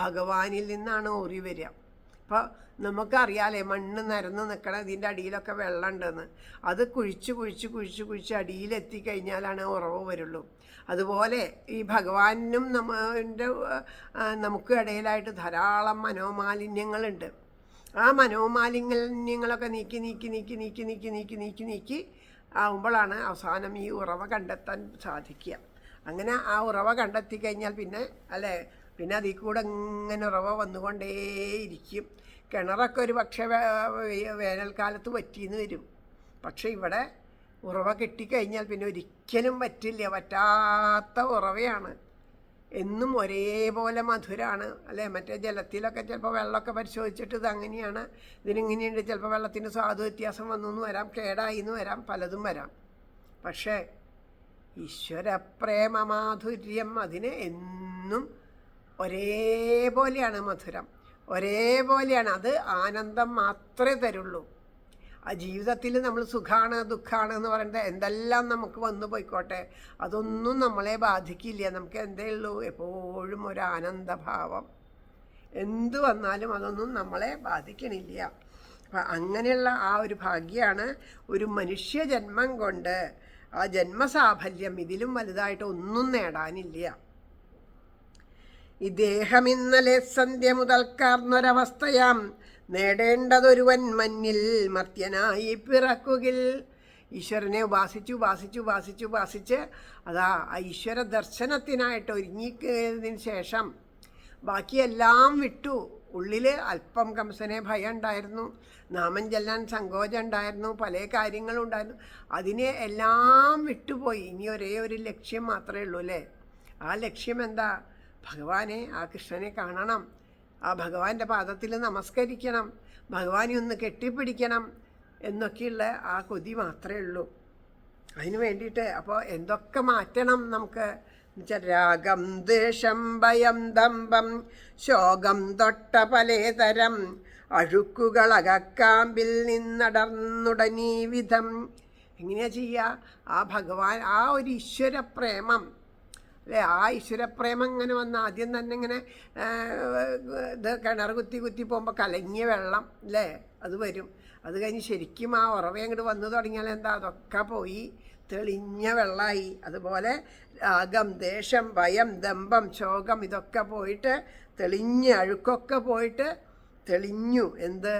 ഭഗവാനിൽ നിന്നാണ് ഊറി വരിക. അപ്പോൾ നമുക്കറിയാലേ, മണ്ണ് നിരന്ന് നിൽക്കണം, ഇതിൻ്റെ അടിയിലൊക്കെ വെള്ളം ഉണ്ടെന്ന്. അത് കുഴിച്ച് അടിയിലെത്തിക്കഴിഞ്ഞാലാണ് ഉറവ് വരുള്ളൂ. അതുപോലെ ഈ ഭഗവാനും നമുക്ക് ഇടയിലായിട്ട് ധാരാളം മനോമാലിന്യങ്ങളുണ്ട്. ആ മനോമാലിന്യങ്ങളൊക്കെ നീക്കി ആവുമ്പോഴാണ് അവസാനം ഈ ഉറവ കണ്ടെത്താൻ സാധിക്കുക. അങ്ങനെ ആ ഉറവ കണ്ടെത്തി കഴിഞ്ഞാൽ പിന്നെ അതിൽ കൂടെ ഇങ്ങനെ ഉറവ വന്നുകൊണ്ടേയിരിക്കും. കിണറൊക്കെ ഒരു പക്ഷേ വേനൽക്കാലത്ത് വറ്റിന്ന് വരും. പക്ഷെ ഇവിടെ ഉറവ കിട്ടിക്കഴിഞ്ഞാൽ പിന്നെ ഒരിക്കലും വറ്റില്ല. വറ്റാത്ത ഉറവയാണ്. എന്നും ഒരേപോലെ മധുരമാണ്. മറ്റേ ജലത്തിലൊക്കെ ചിലപ്പോൾ വെള്ളമൊക്കെ പരിശോധിച്ചിട്ട് ഇത് അങ്ങനെയാണ്, ഇതിനിങ്ങനെയുണ്ട്, ചിലപ്പോൾ വെള്ളത്തിന് സ്വാദ് വ്യത്യാസം വന്നു എന്ന് വരാം, കേടായി എന്ന് വരാം, പലതും വരാം. പക്ഷേ ഈശ്വരപ്രേമമാധുര്യം അതിന് എന്നും ഒരേപോലെയാണ്. മധുരം ഒരേപോലെയാണ്. അത് ആനന്ദം മാത്രമേ തരുള്ളൂ. ആ ജീവിതത്തിൽ നമ്മൾ സുഖമാണ് ദുഃഖമാണ് എന്ന് പറയുന്നത് എന്തെല്ലാം നമുക്ക് വന്നു പോയിക്കോട്ടെ, അതൊന്നും നമ്മളെ ബാധിക്കില്ല. നമുക്ക് എന്തേ ഉള്ളൂ? എപ്പോഴും ഒരു ആനന്ദഭാവം. എന്തു വന്നാലും അതൊന്നും നമ്മളെ ബാധിക്കണില്ല. അപ്പം അങ്ങനെയുള്ള ആ ഒരു ഭാഗ്യമാണ് ഒരു മനുഷ്യജന്മം കൊണ്ട്. ആ ജന്മസാഫല്യം ഇതിലും വലുതായിട്ട് ഒന്നും നേടാനില്ല. ഈ ദേഹം ഇന്നലെ സന്ധ്യ മുതൽക്കാർന്നൊരവസ്ഥയാം നേടേണ്ടതൊരുവൻ മഞ്ഞിൽ മർത്യനായി പിറക്കുകിൽ. ഈശ്വരനെ ഉപാസിച്ച് അതാ ആ ഈശ്വര ദർശനത്തിനായിട്ട് ഒരുങ്ങിയതിന് ശേഷം ബാക്കിയെല്ലാം വിട്ടു. ഉള്ളിൽ അല്പം കംസനെ ഭയം ഉണ്ടായിരുന്നു, നാമം ചെല്ലാൻ സങ്കോചം ഉണ്ടായിരുന്നു, പല കാര്യങ്ങളും ഉണ്ടായിരുന്നു. അതിനെ എല്ലാം വിട്ടുപോയി. ഇനി ഒരേ ഒരു ലക്ഷ്യം മാത്രമേ ഉള്ളൂ. ആ ലക്ഷ്യം എന്താ? ഭഗവാനെ, ആ കൃഷ്ണനെ കാണണം, ആ ഭഗവാന്റെ പാദത്തിൽ നമസ്കരിക്കണം, ഭഗവാനെ ഒന്ന് കെട്ടിപ്പിടിക്കണം എന്നൊക്കെയുള്ള ആ കൊതി മാത്രമേ ഉള്ളൂ. അതിന് വേണ്ടിയിട്ട് അപ്പോൾ എന്തൊക്കെ മാറ്റണം നമുക്ക് എന്ന് വെച്ചാൽ രാഗം ദ്വേഷം ഭയം ദമ്പം ശോകം തൊട്ട പലേതരം അഴുക്കുകളകക്കാമ്പിൽ നിന്നടർന്നുടനീ വിധം. എങ്ങനെയാ ചെയ്യുക? ആ ഭഗവാൻ, ആ ഒരു ഈശ്വര പ്രേമം ആ ഈശ്വരപ്രേമം ഇങ്ങനെ വന്ന് ആദ്യം തന്നെ ഇങ്ങനെ ഇത് കിണർ കുത്തി പോകുമ്പോൾ കലങ്ങിയ വെള്ളം അത് വരും. അത് കഴിഞ്ഞ് ശരിക്കും ആ ഉറവ അങ്ങോട്ട് വന്നു തുടങ്ങിയാൽ എന്താ? അതൊക്കെ പോയി തെളിഞ്ഞ വെള്ളമായി. അതുപോലെ രാഗം ദേഷ്യം ഭയം ദമ്പം ശോകം ഇതൊക്കെ പോയിട്ട് തെളിഞ്ഞ് അഴുക്കൊക്കെ പോയിട്ട് തെളിഞ്ഞു. എന്ത്?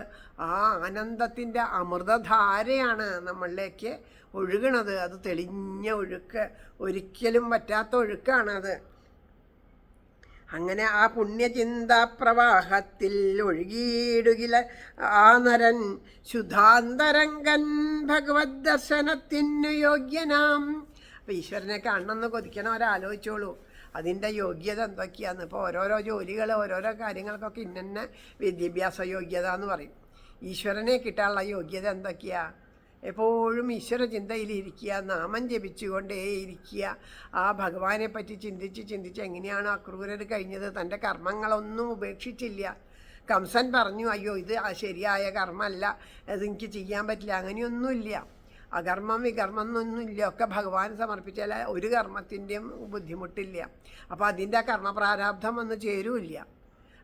ആ ആനന്ദത്തിൻ്റെ അമൃതധാരയാണ് നമ്മളിലേക്ക് ഒഴുകണത്. അത് തെളിഞ്ഞ ഒഴുക്ക്, ഒരിക്കലും പറ്റാത്ത ഒഴുക്കാണത്. അങ്ങനെ ആ പുണ്യചിന്താപ്രവാഹത്തിൽ ഒഴുകിയിടുകില ആ നരൻ ശുദ്ധാന്തരംഗൻ ഭഗവത് ദർശനത്തിനു യോഗ്യനാം. അപ്പം ഈശ്വരനെ കാണണമെന്ന് കൊതിക്കണവരാലോചിച്ചോളൂ. അതിൻ്റെ യോഗ്യത എന്തൊക്കെയാന്ന്. ഇപ്പോൾ ഓരോരോ ജോലികൾ ഓരോരോ കാര്യങ്ങൾക്കൊക്കെ ഇന്ന വിദ്യാഭ്യാസ യോഗ്യത എന്ന് പറയും. ഈശ്വരനെ കിട്ടാനുള്ള യോഗ്യത എന്തൊക്കെയാണ്? എപ്പോഴും ഈശ്വര ചിന്തയിലിരിക്കുക, നാമം ജപിച്ചുകൊണ്ടേയിരിക്കുക. ആ ഭഗവാനെ പറ്റി ചിന്തിച്ച് എങ്ങനെയാണ് ആ ക്രൂരർ കഴിഞ്ഞത്? തൻ്റെ കർമ്മങ്ങളൊന്നും ഉപേക്ഷിച്ചില്ല. കംസൻ പറഞ്ഞു, അയ്യോ ഇത് ശരിയായ കർമ്മമല്ല, അതെനിക്ക് ചെയ്യാൻ പറ്റില്ല. അങ്ങനെയൊന്നുമില്ല. അകർമ്മം വികർമ്മം എന്നൊന്നുമില്ല. ഒക്കെ ഭഗവാൻ സമർപ്പിച്ചാൽ ഒരു കർമ്മത്തിൻ്റെയും ബുദ്ധിമുട്ടില്ല. അപ്പോൾ അതിൻ്റെ ആ കർമ്മപ്രാരാബ്ധം ഒന്നും ചേരുമില്ല.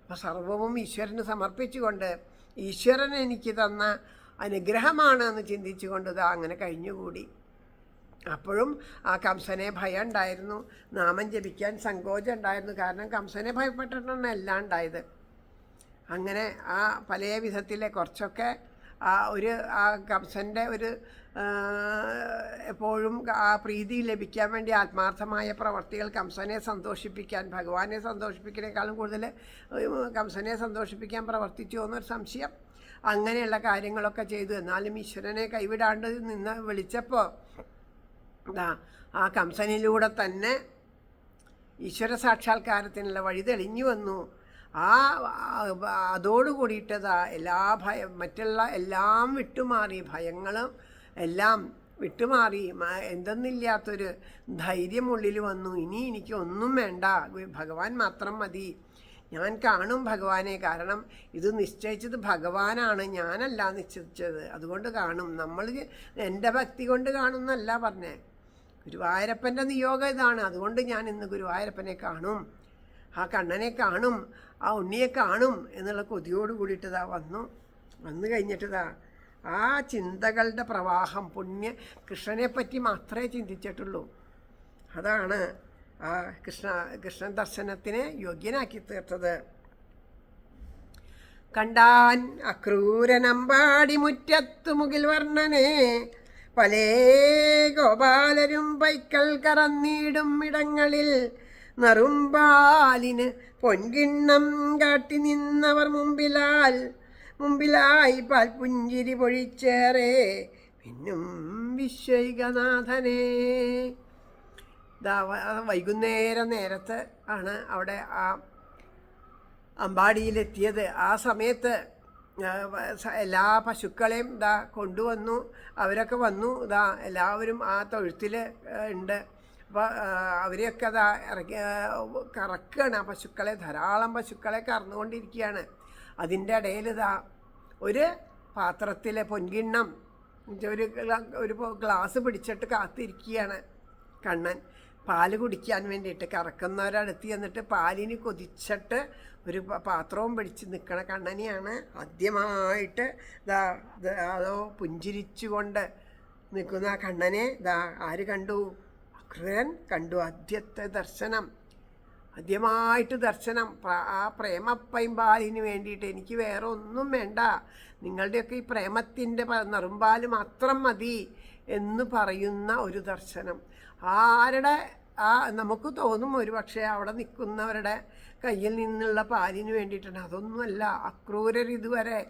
അപ്പോൾ സർവവും ഈശ്വരന് സമർപ്പിച്ചുകൊണ്ട് ഈശ്വരൻ എനിക്ക് തന്ന അനുഗ്രഹമാണ് എന്ന് ചിന്തിച്ചുകൊണ്ട് അങ്ങനെ കഴിഞ്ഞുകൂടി. അപ്പോഴും ആ കംസനെ ഭയം ഉണ്ടായിരുന്നു, നാമം ജപിക്കാൻ സങ്കോചം ഉണ്ടായിരുന്നു. കാരണം കംസനെ ഭയപ്പെട്ടിട്ടാണ് എല്ലാം ഉണ്ടായത്. അങ്ങനെ ആ പല വിധത്തിലെ കുറച്ചൊക്കെ ആ കംസൻ്റെ ഒരു എപ്പോഴും ആ പ്രീതി ലഭിക്കാൻ വേണ്ടി ആത്മാർത്ഥമായ പ്രവർത്തികൾ കംസനെ സന്തോഷിപ്പിക്കാൻ, ഭഗവാനെ സന്തോഷിപ്പിക്കുന്നതിനേക്കാളും കൂടുതൽ കംസനെ സന്തോഷിപ്പിക്കാൻ പ്രവർത്തിച്ചു എന്നൊരു സംശയം. അങ്ങനെയുള്ള കാര്യങ്ങളൊക്കെ ചെയ്തു. എന്നാലും ഈശ്വരനെ കൈവിടാണ്ട് നിന്ന് വിളിച്ചപ്പോൾ ആ കംസനിലൂടെ തന്നെ ഈശ്വര സാക്ഷാത്കാരത്തിനുള്ള വഴി തെളിഞ്ഞു വന്നു. അതോട് കൂടിയിട്ടതാ മറ്റുള്ള എല്ലാം വിട്ടുമാറി, ഭയങ്ങളും എല്ലാം വിട്ടുമാറി, എന്തെന്നില്ലാത്തൊരു ധൈര്യം ഉള്ളിൽ വന്നു. ഇനി എനിക്ക് ഒന്നും വേണ്ട, ഭഗവാൻ മാത്രം മതി, ഞാൻ കാണും ഭഗവാനെ. കാരണം ഇത് നിശ്ചയിച്ചത് ഭഗവാനാണ്, ഞാനല്ല നിശ്ചയിച്ചത്. അതുകൊണ്ട് കാണും. നമ്മൾ എൻ്റെ ഭക്തി കൊണ്ട് കാണുന്നല്ല പറഞ്ഞേ, ഗുരുവായൂരപ്പൻ്റെ നിയോഗം ഇതാണ്. അതുകൊണ്ട് ഞാൻ ഇന്ന് ഗുരുവായൂരപ്പനെ കാണും, ആ കണ്ണനെ കാണും, ആ ഉണ്ണിയെ കാണും എന്നുള്ള കൊതിയോട് കൂടിയിട്ടതാ വന്നു കഴിഞ്ഞിട്ടതാ ആ ചിന്തകളുടെ പ്രവാഹം കൃഷ്ണനെ പറ്റി മാത്രമേ ചിന്തിച്ചിട്ടുള്ളൂ. അതാണ് ആ കൃഷ്ണ ദർശനത്തിന് യോഗ്യനാക്കി തീർത്തത്. കണ്ടാൻ അക്രൂരനമ്പാടി മുറ്റത്തു മുകിൽ വർണ്ണനെ, പലേ ഗോപാലരും പൈക്കൽ കറന്നിടും ഇടങ്ങളിൽ, നറുമ്പാലിന് പൊൻകിണ്ണം കാട്ടി നിന്നവർ മുമ്പിലായി പാൽപുഞ്ചിരി പൊഴിച്ചേറെ പിന്നും വിശ്വൈകനാഥനെ. വൈകുന്നേരത്ത് ആണ് അവിടെ ആ അമ്പാടിയിലെത്തിയത്. ആ സമയത്ത് എല്ലാ പശുക്കളെയും കൊണ്ടുവന്നു. അവരൊക്കെ വന്നു. എല്ലാവരും ആ തൊഴുത്തിൽ ഉണ്ട്. അപ്പോൾ അവരെയൊക്കെ ഇറക്കി കറക്കുകയാണ്. ആ പശുക്കളെ, ധാരാളം പശുക്കളെ കറന്നുകൊണ്ടിരിക്കുകയാണ്. അതിൻ്റെ ഇടയിൽ ഒരു പാത്രത്തിൽ പൊൻകിണ്ണം, ഒരു ഗ്ലാസ് പിടിച്ചിട്ട് കാത്തിരിക്കുകയാണ് കണ്ണൻ, പാല് കുടിക്കാൻ വേണ്ടിയിട്ട്. കറക്കുന്നവരടുത്ത് ചെന്നിട്ട് പാലിന് കൊതിച്ചിട്ട് ഒരു പാത്രവും പിടിച്ച് നിൽക്കണ കണ്ണനെയാണ് ആദ്യമായിട്ട് അതോ പുഞ്ചിരിച്ചുകൊണ്ട് നിൽക്കുന്ന ആ കണ്ണനെ ആര് കണ്ടു? അക്രൂരൻ കണ്ടു. ആദ്യമായിട്ട് ദർശനം. ആ പ്രേമപ്പൈമ്പാലിന് വേണ്ടിയിട്ട് എനിക്ക് വേറെ ഒന്നും വേണ്ട, നിങ്ങളുടെയൊക്കെ ഈ പ്രേമത്തിൻ്റെ നറുമ്പാല് മാത്രം മതി എന്ന് പറയുന്ന ഒരു ദർശനം. നമുക്ക് തോന്നും ഒരു പക്ഷേ അവിടെ നിൽക്കുന്നവരുടെ കയ്യിൽ നിന്നുള്ള പാലിന് വേണ്ടിയിട്ടാണ്. അതൊന്നുമല്ല. അക്രൂരർ ഇതുവരെ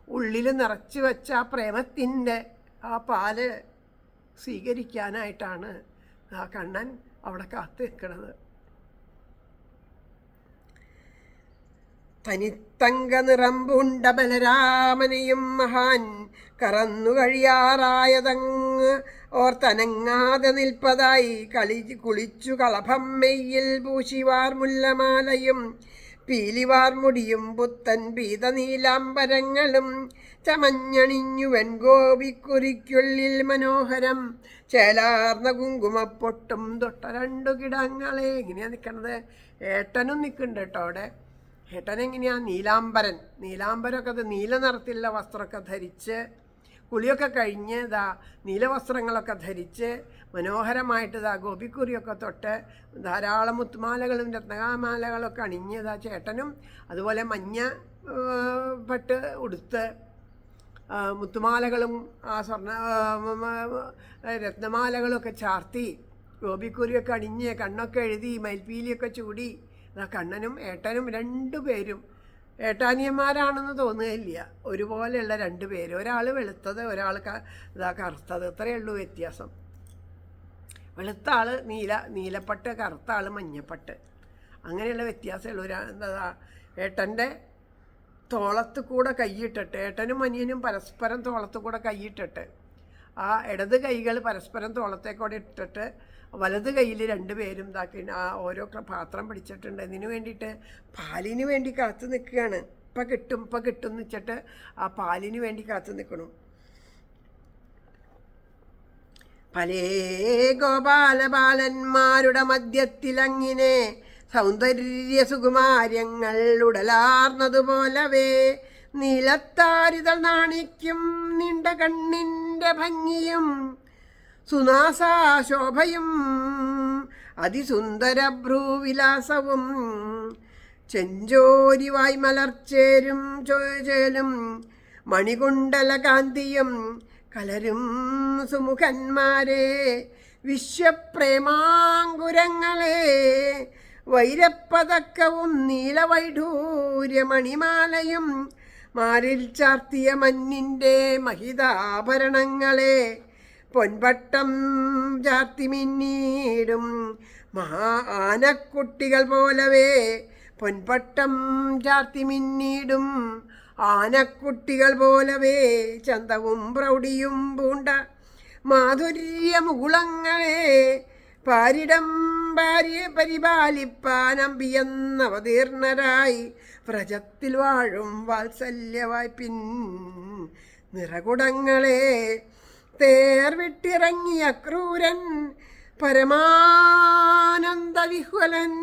ഉള്ളിൽ നിറച്ച് വെച്ച ആ പ്രേമത്തിൻ്റെ ആ പാല് സ്വീകരിക്കാനായിട്ടാണ് ആ കണ്ണൻ അവിടെ കാത്തു നിൽക്കുന്നത്. തനിത്തങ്ക നിറമ്പുണ്ട ബലരാമനെയും മഹാൻ കറന്നു കഴിയാറായതങ്ങ് ഓർത്തനങ്ങാതെ നിൽപ്പതായി കുളിച്ചു കളഭം മെയ്യിൽ പൂശിവാർ മുല്ലമാലയും പീലിവാർ മുടിയും പുത്തൻ പീതനീലാംബരങ്ങളും ചമഞ്ഞണിഞ്ഞു വെൺഗോപിക്കുരിക്കുള്ളിൽ മനോഹരം ചേലാർന്ന കുങ്കുമപ്പൊട്ടും തൊട്ട രണ്ടു കിടങ്ങളെ. എങ്ങനെയാണ് നിൽക്കണത്? ഏട്ടനും നിൽക്കുന്നുണ്ട് കേട്ടോ അവിടെ. ഏട്ടനെങ്ങനെയാണ്? നീലാംബരമൊക്കെ നീല നിറത്തിലുള്ള വസ്ത്രമൊക്കെ ധരിച്ച്, കുളിയൊക്കെ കഴിഞ്ഞ് നീലവസ്ത്രങ്ങളൊക്കെ ധരിച്ച് മനോഹരമായിട്ട് ഗോപിക്കുറിയൊക്കെ തൊട്ട് ധാരാളം മുത്തുമാലകളും രത്നമാലകളൊക്കെ അണിഞ്ഞ് ചേട്ടനും അതുപോലെ മഞ്ഞ പട്ട് ഉടുത്ത് മുത്തുമാലകളും ആ രത്നമാലകളൊക്കെ ചാർത്തി ഗോപിക്കുറിയൊക്കെ അണിഞ്ഞ് കണ്ണൊക്കെ എഴുതി മയിൽപ്പീലിയൊക്കെ ചൂടി കണ്ണനും ഏട്ടനും രണ്ടുപേരും ഏട്ടാനിയന്മാരാണെന്ന് തോന്നുകയില്ല. ഒരുപോലെയുള്ള രണ്ടുപേര്, ഒരാൾ വെളുത്തത്, ഒരാൾ കറുത്തത്, ഇത്രയേ ഉള്ളൂ വ്യത്യാസം. വെളുത്ത ആൾ നീലപ്പട്ട്, കറുത്ത ആൾ മഞ്ഞപ്പട്ട്, അങ്ങനെയുള്ള വ്യത്യാസമുള്ളൂ. ഏട്ടൻ്റെ തോളത്ത് കൂടെ കൈയിട്ടിട്ട്, ഏട്ടനും അനിയനും പരസ്പരം തോളത്ത് കൂടെ കൈയിട്ടിട്ട്, ആ ഇടത് കൈകൾ പരസ്പരം തോളത്തേക്കൂടെ ഇട്ടിട്ട് വലത് കയ്യിൽ രണ്ടുപേരും ആ ഓരോ പാത്രം പിടിച്ചിട്ടുണ്ട്. ഇതിനു വേണ്ടിയിട്ട് പാലിന് വേണ്ടി കാത്തു നിൽക്കുകയാണ്. ഇപ്പം കിട്ടും എന്ന് വെച്ചിട്ട് ആ പാലിന് വേണ്ടി കാത്തു നിൽക്കണം. പലേ ഗോപാലബാലന്മാരുടെ മധ്യത്തിലങ്ങിനെ സൗന്ദര്യ സുകുമാര്യങ്ങൾ ഉടലാർന്നതുപോലവേ നീലത്താരിതൾ നാണിക്കും നീണ്ട കണ്ണിൻ്റെ ഭംഗിയും സുനാസാശോഭയും അതിസുന്ദര ഭ്രൂവിലാസവും ചെഞ്ചോരിവായ് മലർച്ചേരും ചേലും മണികുണ്ടലകാന്തിയും കലരും സുമുഖന്മാരെ വിശ്വപ്രേമാങ്കുരങ്ങളെ വൈരപ്പതക്കവും നീലവൈഢൂര്യമണിമാലയും മാറിൽ ചാർത്തിയ മഞ്ഞിൻ്റെ മഹിതാഭരണങ്ങളെ പൊൻപട്ടം ചാർത്തി മിന്നീടും മഹാ ആനക്കുട്ടികൾ പോലവേ പൊൻപട്ടം ചാർത്തി മിന്നീടും ആനക്കുട്ടികൾ പോലവേ ചന്തവും പ്രൗഢിയും പൂണ്ട മാധുര്യമുകുളങ്ങളെ പാരിടം ഭാര്യയെ പരിപാലിപ്പാനമ്പിയെന്നവതീർണരായി വ്രജത്തിൽ വാഴും വാത്സല്യവായ്പിൻ നിറകുടങ്ങളെ തേർവിട്ടിറങ്ങിയ ക്രൂരൻ പരമാനന്ദവിഹ്വലൻ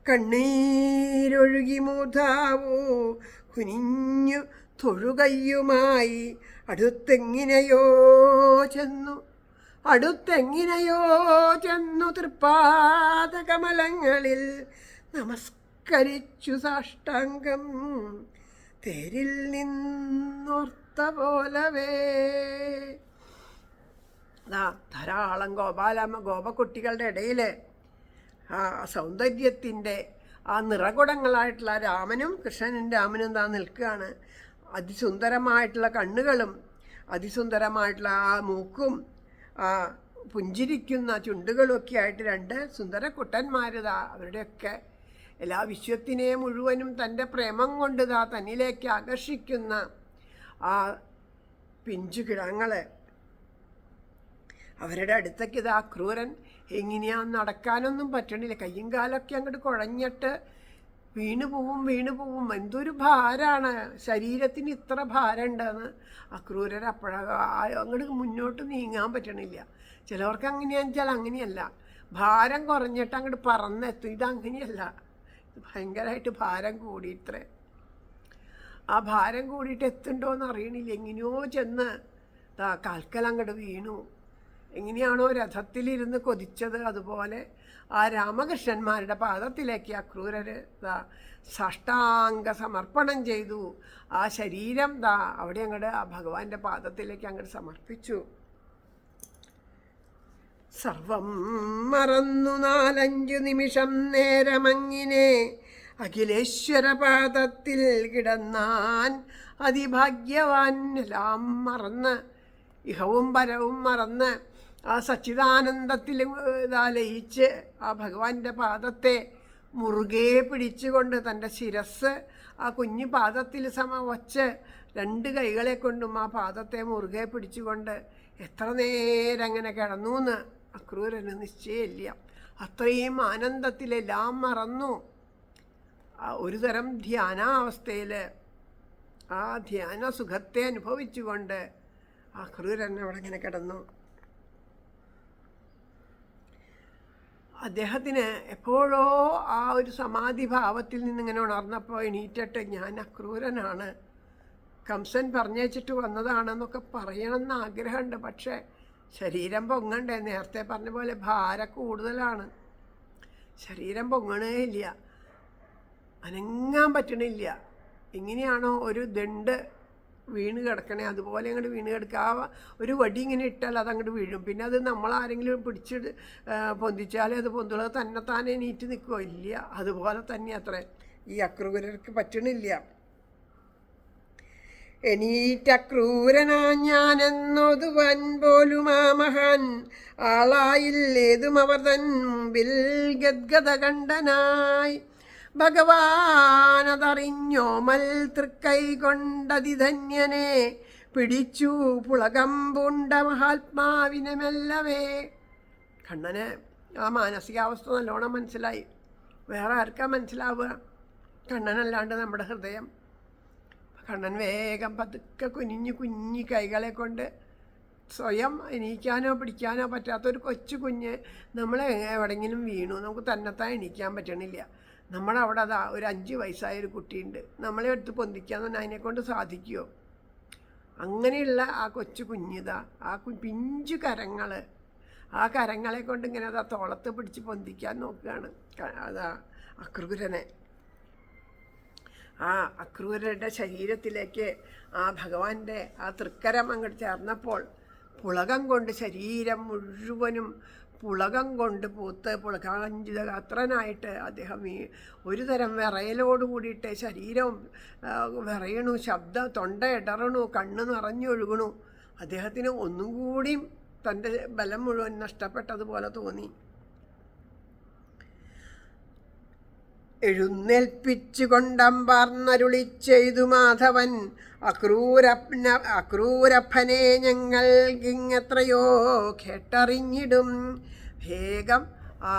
കണ്ണീരൊഴുകി മൂധാവൂ കുനിഞ്ഞു തൊഴുകയ്യുമായി അടുത്തെങ്ങിനെയോ ചെന്നു തൃപ്പാദകമലങ്ങളിൽ നമസ്കരിച്ചു സാഷ്ടാംഗം തേരിൽ നിന്നോർത്ത പോലവേ. ധാരാളം ഗോപകുട്ടികളുടെ ഇടയിൽ ആ സൗന്ദര്യത്തിൻ്റെ ആ നിറകുടങ്ങളായിട്ടുള്ള രാമനും രാമനും നിൽക്കുകയാണ്. അതിസുന്ദരമായിട്ടുള്ള കണ്ണുകളും അതിസുന്ദരമായിട്ടുള്ള ആ മൂക്കും ആ പുഞ്ചിരിക്കുന്ന ചുണ്ടുകളുമൊക്കെ ആയിട്ട് രണ്ട് സുന്ദര കുട്ടന്മാരിതാ അവരുടെയൊക്കെ എല്ലാ വിശ്വത്തിനെ മുഴുവനും തൻ്റെ പ്രേമം കൊണ്ട് തന്നിലേക്ക് ആകർഷിക്കുന്ന ആ പിഞ്ചു കിഴങ്ങളെ അവരുടെ അടുത്തേക്ക് ക്രൂരൻ എങ്ങനെയാന്ന് നടക്കാനൊന്നും പറ്റണില്ല. കയ്യും കാലൊക്കെ അങ്ങോട്ട് കുഴഞ്ഞിട്ട് വീണു പോവും. എന്തൊരു ഭാരമാണ്, ശരീരത്തിന് ഇത്ര ഭാരമുണ്ടെന്ന് അക്രൂരർ അങ്ങോട്ട് മുന്നോട്ട് നീങ്ങാൻ പറ്റണില്ല. ചിലവർക്ക് അങ്ങനെയാണെന്ന് വെച്ചാൽ അങ്ങനെയല്ല, ഭാരം കുറഞ്ഞിട്ട് അങ്ങോട്ട് പറന്നെത്തും. ഇതങ്ങനെയല്ല, ഭയങ്കരമായിട്ട് ഭാരം കൂടിയിത്രേ. ആ ഭാരം കൂടിയിട്ട് എത്തുണ്ടോയെന്ന് അറിയണില്ല. എങ്ങനെയോ ചെന്ന് കാൽക്കലങ്ങോട്ട് വീണു. എങ്ങനെയാണോ രഥത്തിലിരുന്ന് കൊതിച്ചത് അതുപോലെ ആ രാമകൃഷ്ണന്മാരുടെ പാദത്തിലേക്ക് അക്രൂരർ സാഷ്ടാംഗ സമർപ്പണം ചെയ്തു. ആ ശരീരം അവിടെ അങ്ങോട്ട് ആ ഭഗവാന്റെ പാദത്തിലേക്ക് അങ്ങോട്ട് സമർപ്പിച്ചു. സർവം മറന്നു 4-5 നിമിഷം നേരമങ്ങിനെ അഖിലേശ്വരപാദത്തിൽ കിടന്നാൻ അതിഭാഗ്യവാൻ. എല്ലാം മറന്ന്, ഇഹവും പരവും മറന്ന് ആ സച്ചിദാനന്ദത്തിൽ ലയിച്ച് ആ ഭഗവാന്റെ പാദത്തെ മുറുകെ പിടിച്ചുകൊണ്ട് തൻ്റെ ശിരസ് ആ കുഞ്ഞു പാദത്തിൽ വച്ച് 2 കൈകളെ കൊണ്ടും ആ പാദത്തെ മുറുകെ പിടിച്ചുകൊണ്ട് എത്ര നേരം അങ്ങനെ കിടന്നു എന്ന് അക്രൂരന് നിശ്ചയമില്ല. അത്രയും ആനന്ദത്തിലെല്ലാം മറന്നു. ഒരു തരം ധ്യാനാവസ്ഥയിൽ ആ ധ്യാന സുഖത്തെ അനുഭവിച്ചുകൊണ്ട് അക്രൂരൻ അവിടെ ഇങ്ങനെ കിടന്നു. അദ്ദേഹത്തിന് എപ്പോഴോ ആ ഒരു സമാധി ഭാവത്തിൽ നിന്നിങ്ങനെ ഉണർന്നപ്പോൾ എണീറ്റിട്ട് ഞാൻ അക്രൂരനാണ്, കംസൻ പറഞ്ഞേച്ചിട്ട് വന്നതാണെന്നൊക്കെ പറയണമെന്ന് ആഗ്രഹമുണ്ട്. പക്ഷേ ശരീരം പൊങ്ങണ്ടേ, നേരത്തെ പറഞ്ഞ പോലെ ഭാരം കൂടുതലാണ്, ശരീരം പൊങ്ങണേ ഇല്ല, അനങ്ങാൻ പറ്റണില്ല. എങ്ങനെയാണോ ഒരു ദണ്ട് വീണ് കിടക്കണേ അതുപോലെ അങ്ങോട്ട് വീണ് കിടക്കുക. ആ ഒരു വടി ഇങ്ങനെ ഇട്ടാൽ അതങ്ങോട്ട് വീഴും. പിന്നെ അത് നമ്മളാരെങ്കിലും പിടിച്ചിട്ട് പൊന്തിച്ചാലേ അത് പൊന്തുള്ളത് തന്നെത്താനെ എണീറ്റ് നിൽക്കുമോ? ഇല്ല, അതുപോലെ തന്നെ അത്ര ഈ അക്രൂരർക്ക് പറ്റണില്ല. എണീറ്റക്രൂരനാ ഞാനെന്നോതുവൻ പോലും ആ മഹാൻ ആളായില്ലേതും അവർ തൻ മുമ്പിൽ ഗദ്ഗദകണ്ഠനായി. ഭഗവാനതറിഞ്ഞോമൽ തൃക്കൈ കൊണ്ടതിധന്യനെ പിടിച്ചു പുളകം പൂണ്ട മഹാത്മാവിനെ മെല്ലവേ. കണ്ണന് ആ മാനസികാവസ്ഥ നല്ലോണം മനസ്സിലായി. വേറെ ആർക്കാ മനസ്സിലാവുക? കണ്ണനല്ലാണ്ട് നമ്മുടെ ഹൃദയം. കണ്ണൻ വേഗം പതുക്കെ കുഞ്ഞി കൈകളെ കൊണ്ട് സ്വയം എണീക്കാനോ പിടിക്കാനോ പറ്റാത്തൊരു കൊച്ചു കുഞ്ഞ് നമ്മൾ എവിടെയെങ്കിലും വീണു, നമുക്ക് തന്നെത്താൻ എണീക്കാൻ പറ്റണില്ല. നമ്മളവിടെ ഒരു 5 വയസ്സായൊരു കുട്ടിയുണ്ട്, നമ്മളെ എടുത്ത് പൊന്തിക്കാൻ തന്നെ അതിനെക്കൊണ്ട് സാധിക്കുമോ? അങ്ങനെയുള്ള ആ കൊച്ചു കുഞ്ഞിതാ ആ പിഞ്ചു കരങ്ങൾ, ആ കരങ്ങളെ കൊണ്ട് ഇങ്ങനെ തോളത്ത് പിടിച്ച് പൊന്തിക്കാൻ നോക്കുകയാണ് അക്രൂരനെ. ആ അക്രൂരരുടെ ശരീരത്തിലേക്ക് ആ ഭഗവാന്റെ ആ തൃക്കരം അങ്ങോട്ട് ചേർന്നപ്പോൾ പുളകം കൊണ്ട് ശരീരം മുഴുവനും പുളകം കൊണ്ട് പൂത്ത് പുളകാഞ്ചിതഗാത്രനായിട്ട് അദ്ദേഹം ഒരു തരം വിറയലോട് കൂടിയിട്ട് ശരീരം വിറയണു, തൊണ്ട ഇടറണു, കണ്ണ് നിറഞ്ഞൊഴുകണു. അദ്ദേഹത്തിന് ഒന്നും കൂടിയും തൻ്റെ ബലം മുഴുവൻ നഷ്ടപ്പെട്ടതുപോലെ തോന്നി. എഴുന്നേൽപ്പിച്ചു കൊണ്ടമ്പാർന്നരുളി ചെയ്തു മാധവൻ, അക്രൂരപ്പനെ ഞങ്ങൾക്കിങ്ങെത്രയോ കേട്ടറിഞ്ഞിടും. വേഗം ആ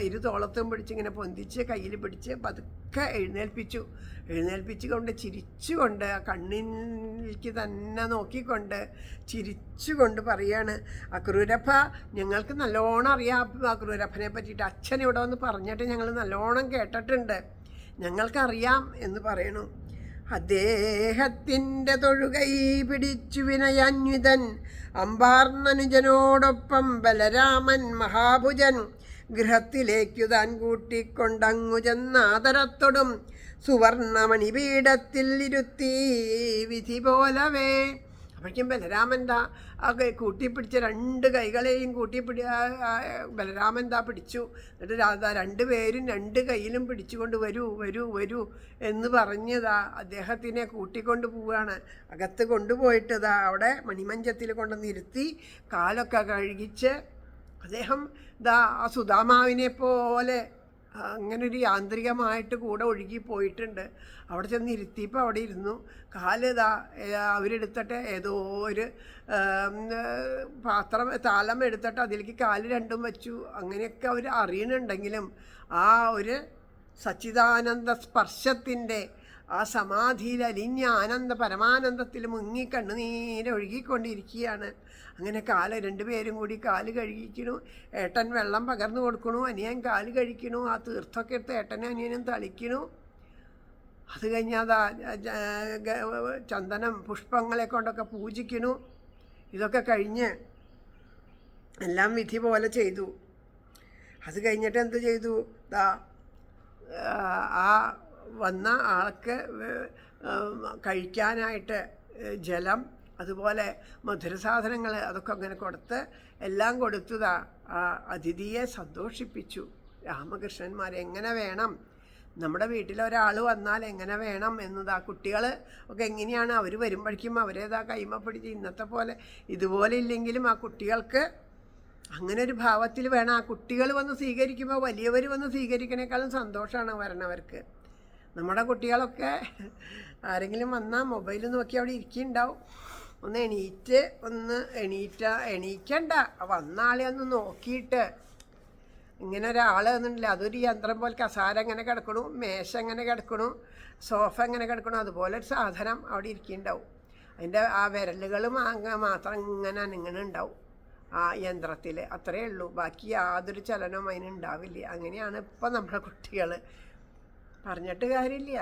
ഇരുതോളത്തും പിടിച്ചിങ്ങനെ പൊന്തിച്ച് കയ്യിൽ പിടിച്ച് പതുക്കെ എഴുന്നേൽപ്പിച്ചുകൊണ്ട് ചിരിച്ചുകൊണ്ട് കണ്ണിലേക്ക് തന്നെ നോക്കിക്കൊണ്ട് ചിരിച്ചുകൊണ്ട് പറയാണ്, അക്രൂരപ്പ, ഞങ്ങൾക്ക് നല്ലോണം അറിയാം അക്രൂരപ്പനെ പറ്റിയിട്ട്. അച്ഛൻ ഇവിടെ വന്ന് പറഞ്ഞിട്ട് ഞങ്ങൾ നല്ലോണം കേട്ടിട്ടുണ്ട്, ഞങ്ങൾക്കറിയാം എന്ന് പറയണു. അദ്ദേഹത്തിൻ്റെ തൊഴുകൈ പിടിച്ചു വിനയാന്വിതൻ അമ്പാർന്നനുജനോടൊപ്പം ബലരാമൻ മഹാഭുജൻ ഗൃഹത്തിലേക്കു താൻ കൂട്ടിക്കൊണ്ടങ്ങു ചെന്നാദരത്തോടും സുവർണമണിപീഠത്തിൽ ഇരുത്തി വിധി പോലവേ. അപ്പോഴേക്കും ബലരാമൻ കൂട്ടിപ്പിടിച്ച രണ്ട് കൈകളെയും ബലരാമൻ പിടിച്ചു. എന്നിട്ട് രണ്ടുപേരും രണ്ട് കൈയിലും പിടിച്ചുകൊണ്ട് വരൂ വരൂ വരൂ എന്ന് പറഞ്ഞതാ അദ്ദേഹത്തിനെ കൂട്ടിക്കൊണ്ട് പോവുകയാണ്. അകത്ത് കൊണ്ടുപോയിട്ട് അവിടെ മണിമഞ്ചത്തിൽ കൊണ്ടുവന്നിരുത്തി കാലൊക്കെ കഴുകിച്ച് അദ്ദേഹം ആ സുധാമാവിനെ പോലെ അങ്ങനൊരു യാന്ത്രികമായിട്ട് കൂടെ ഒഴുകിപ്പോയിട്ടുണ്ട്. അവിടെ ചെന്ന് ഇരുത്തിയപ്പോൾ അവിടെ ഇരുന്നു. കാല് അവരെടുത്തിട്ട് ഏതോ ഒരു താലം എടുത്തിട്ട് അതിലേക്ക് കാല് രണ്ടും വെച്ചു. അങ്ങനെയൊക്കെ അവർ അറിയണുണ്ടെങ്കിലും ആ ഒരു സച്ചിദാനന്ദ സ്പർശത്തിൻ്റെ ആ സമാധിയിൽ അലിഞ്ഞ പരമാനന്ദത്തിൽ മുങ്ങി കണ്ണുനീരൊഴുകിക്കൊണ്ടിരിക്കുകയാണ്. അങ്ങനെ രണ്ടുപേരും കൂടി കാല് കഴുകിക്കണു. ഏട്ടൻ വെള്ളം പകർന്നു കൊടുക്കണു, അനിയൻ കാല് കഴിക്കണു. ആ തീർത്ഥമൊക്കെ എടുത്ത് ഏട്ടനും അനിയനും തളിക്കണു. അത് കഴിഞ്ഞാൽ ചന്ദനം പുഷ്പങ്ങളെ കൊണ്ടൊക്കെ പൂജിക്കണു. ഇതൊക്കെ കഴിഞ്ഞ് എല്ലാം വിധി പോലെ ചെയ്തു. അത് കഴിഞ്ഞിട്ട് എന്ത് ചെയ്തു? ആ വന്ന ആൾക്ക് കഴിക്കാനായിട്ട് ജലം, അതുപോലെ മധുരസാധനങ്ങൾ അതൊക്കെ അങ്ങനെ കൊടുത്ത് എല്ലാം കൊടുത്തതാ ആ അതിഥിയെ സന്തോഷിപ്പിച്ചു. രാമകൃഷ്ണന്മാർ എങ്ങനെ വേണം, നമ്മുടെ വീട്ടിലൊരാൾ വന്നാൽ എങ്ങനെ വേണം എന്നതാ കുട്ടികൾ ഒക്കെ എങ്ങനെയാണ് അവർ വരുമ്പോഴേക്കും അവരേതാ കൈമ പിടിച്ച് ഇന്നത്തെ പോലെ ഇതുപോലെ ഇല്ലെങ്കിലും ആ കുട്ടികൾക്ക് അങ്ങനെ ഒരു ഭാവത്തിൽ വേണം. ആ കുട്ടികൾ വന്ന് സ്വീകരിക്കുമ്പോൾ വലിയവർ വന്ന് സ്വീകരിക്കണേക്കാളും സന്തോഷമാണ് വരണവർക്ക്. നമ്മുടെ കുട്ടികളൊക്കെ ആരെങ്കിലും വന്നാൽ മൊബൈൽ നോക്കി അവിടെ ഇരിക്കുന്നുണ്ടാവും. ഒന്ന് എണീക്കണ്ട, വന്ന ആളെ ഒന്ന് നോക്കിയിട്ട് ഇങ്ങനെ ഒരാൾ എന്നുണ്ടല്ലോ, അതൊരു യന്ത്രം പോലെ കസാര എങ്ങനെ കിടക്കണു, മേശ എങ്ങനെ കിടക്കണു, സോഫ എങ്ങനെ കിടക്കണു, അതുപോലെ ഒരു സാധനം അവിടെ ഇരിക്കുന്നുണ്ടാവും. അതിൻ്റെ ആ വിരലുകൾ മാത്രം ഇങ്ങനെ ഉണ്ടാവും ആ യന്ത്രത്തിൽ, അത്രയേ ഉള്ളൂ. ബാക്കി യാതൊരു ചലനവും അതിനുണ്ടാവില്ല. അങ്ങനെയാണ് ഇപ്പം നമ്മുടെ കുട്ടികൾ. പറഞ്ഞിട്ട് കാര്യമില്ല.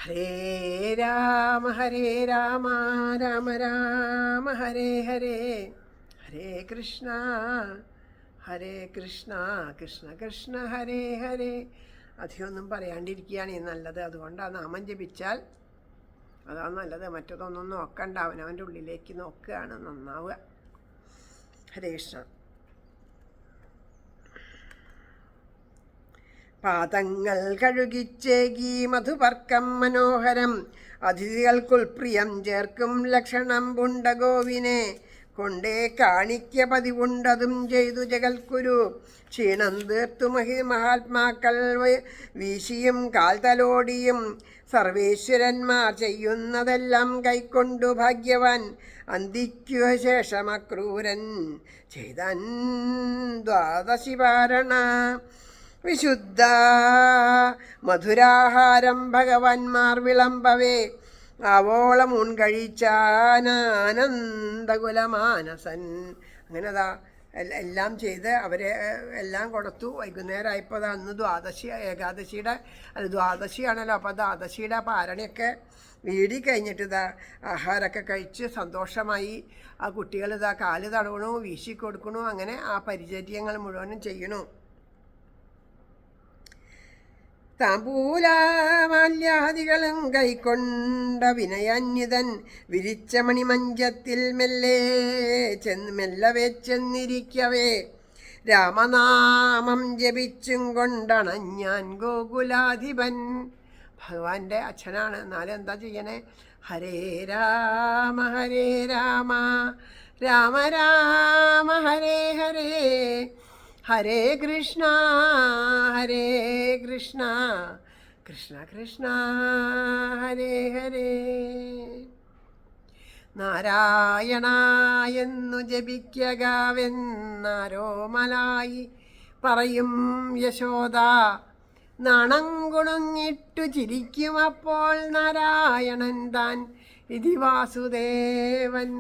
ഹരേ രാമ രാമ രാമ ഹരേ ഹരേ, ഹരേ കൃഷ്ണ കൃഷ്ണ കൃഷ്ണ ഹരേ ഹരേ. അധികമൊന്നും പറയാണ്ടിരിക്കുകയാണ് നല്ലത്. അതുകൊണ്ടാണ് നാമം ജപിച്ചാൽ അതാണ് നല്ലത്. മറ്റതൊന്നും നോക്കണ്ട, അവനവൻ്റെ ഉള്ളിലേക്ക് നോക്കുകയാണ് നന്നാവുക. ഹരേ കൃഷ്ണ. പാദങ്ങൾ കഴുകിച്ചേകി മധുപർക്കം മനോഹരം, അതിഥികൾക്കുൾപ്രിയം ചേർക്കും ലക്ഷണം പുണ്ടഗോവിനെ കൊണ്ടേ കാണിക്ക പതിവുണ്ടതും ചെയ്തു ജഗൽക്കുരു. ക്ഷീണം തീർത്തു മഹാത്മാക്കൾ വീശിയും കാൽ തലോടിയും സർവേശ്വരന്മാർ ചെയ്യുന്നതെല്ലാം കൈക്കൊണ്ടു ഭാഗ്യവാൻ അന്തിക്കുക ശേഷം അക്രൂരൻ ചെയ്തൻ ദ്വാദശിപാരണ. വിശുദ്ധ മധുരാഹാരം ഭഗവാന്മാർ വിളമ്പവേ ആവോളം ഉൺകഴിച്ചാനന്ദകുലമാനസൻ. അങ്ങനെതാ എല്ലാം ചെയ്ത് അവരെ എല്ലാം കൊടുത്തു. വൈകുന്നേരമായപ്പോൾ അന്ന് ദ്വാദശിയാണല്ലോ. അപ്പോൾ ദ്വാദശിയുടെ പാരണയൊക്കെ വീടി കഴിഞ്ഞിട്ട് ആഹാരമൊക്കെ കഴിച്ച് സന്തോഷമായി ആ കുട്ടികൾ കാല് തടവണു, വീശി കൊടുക്കണു. അങ്ങനെ ആ പരിചര്യങ്ങൾ മുഴുവനും ചെയ്യണു. താമ്പൂലാമാല്യാദികളും കൈക്കൊണ്ട വിനയാന്വിതൻ വിരിച്ച മണിമഞ്ചത്തിൽ മെല്ലവേ ചെന്നിരിക്കവേ രാമനാമം ജപിച്ചും കൊണ്ടണഞ്ഞാൻ ഗോകുലാധിപൻ. ഭഗവാന്റെ അച്ഛനാണ്, എന്നാലും എന്താ ചെയ്യണേ? ഹരേ രാമ രാമ രാമ ഹരേ ഹരേ ഹരേ കൃഷ്ണ കൃഷ്ണ കൃഷ്ണ ഹരേ ഹരേ. നാരായണ എന്നു ജപിക്കകാവെന്നാരോമലായി പറയും യശോദ. നാണം കുണുങ്ങിട്ടു ചിരിക്കുമപ്പോൾ നാരായണൻ താൻ ഇതി വാസുദേവൻ.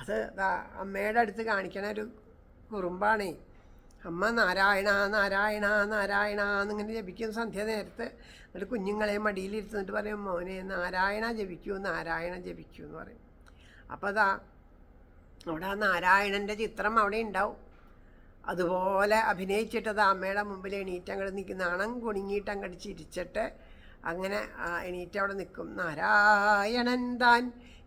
അത് അമ്മയുടെ അടുത്ത് കാണിക്കണ ഒരു കുറുമ്പാണേ. അമ്മ നാരായണ നാരായണ നാരായണ എന്നിങ്ങനെ ജപിക്കുന്ന സന്ധ്യ നേരത്ത്. എന്നിട്ട് കുഞ്ഞുങ്ങളെ മടിയിലിരുന്നിട്ട് പറയും, മോനെ നാരായണ ജപിക്കൂ നാരായണ ജപിക്കൂ എന്ന് പറയും. അപ്പോൾ അവിടെ ആ നാരായണൻ്റെ ചിത്രം അവിടെ ഉണ്ടാവും. അതുപോലെ അഭിനയിച്ചിട്ടത് അമ്മയുടെ മുമ്പിൽ എണീറ്റങ്ങോട്ട് നിൽക്കും. നാണം കുണുങ്ങിയിട്ട് അങ്ങോട്ട് ചിരിച്ചിട്ട് അങ്ങനെ എണീറ്റ് അവിടെ നിൽക്കും. നാരായണൻ താൻ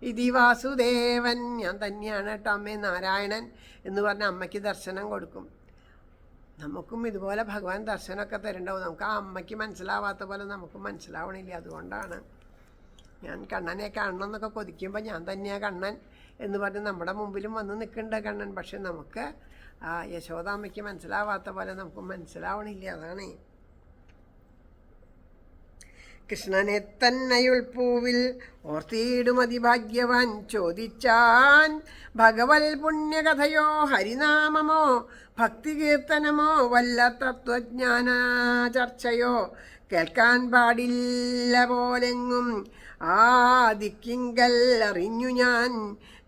ഇതി വാസുദേവൻ. ഞാൻ തന്നെയാണ് കേട്ടോ അമ്മേ നാരായണൻ എന്ന് പറഞ്ഞ് അമ്മയ്ക്ക് ദർശനം കൊടുക്കും. നമുക്കും ഇതുപോലെ ഭഗവാൻ ദർശനമൊക്കെ തരുന്നുണ്ടാവും. നമുക്ക് ആ അമ്മയ്ക്ക് മനസ്സിലാവാത്ത പോലെ നമുക്കും മനസ്സിലാവണില്ല. അതുകൊണ്ടാണ് ഞാൻ കണ്ണനെ കാണണം എന്നൊക്കെ കൊതിക്കുമ്പോൾ ഞാൻ തന്നെയാണ് കണ്ണൻ എന്ന് പറഞ്ഞ് നമ്മുടെ മുമ്പിലും വന്ന് നിൽക്കുന്നുണ്ട് കണ്ണൻ. പക്ഷെ നമുക്ക് ആ യശോദാമ്മയ്ക്ക് മനസ്സിലാവാത്ത പോലെ നമുക്ക് മനസ്സിലാവണില്ല. അതാണ് കൃഷ്ണനെ തന്നെയുൾപ്പൂവിൽ ഓർത്തിയിടുമതിഭാഗ്യവാൻ. ചോദിച്ചാൻ ഭഗവൽ പുണ്യകഥയോ ഹരിനാമമോ ഭക്തികീർത്തനമോ വല്ല തത്വജ്ഞാന ചർച്ചയോ കേൾക്കാൻ പാടില്ല പോലെങ്ങും. ആ ദിക്കിങ്കൽ അറിഞ്ഞു ഞാൻ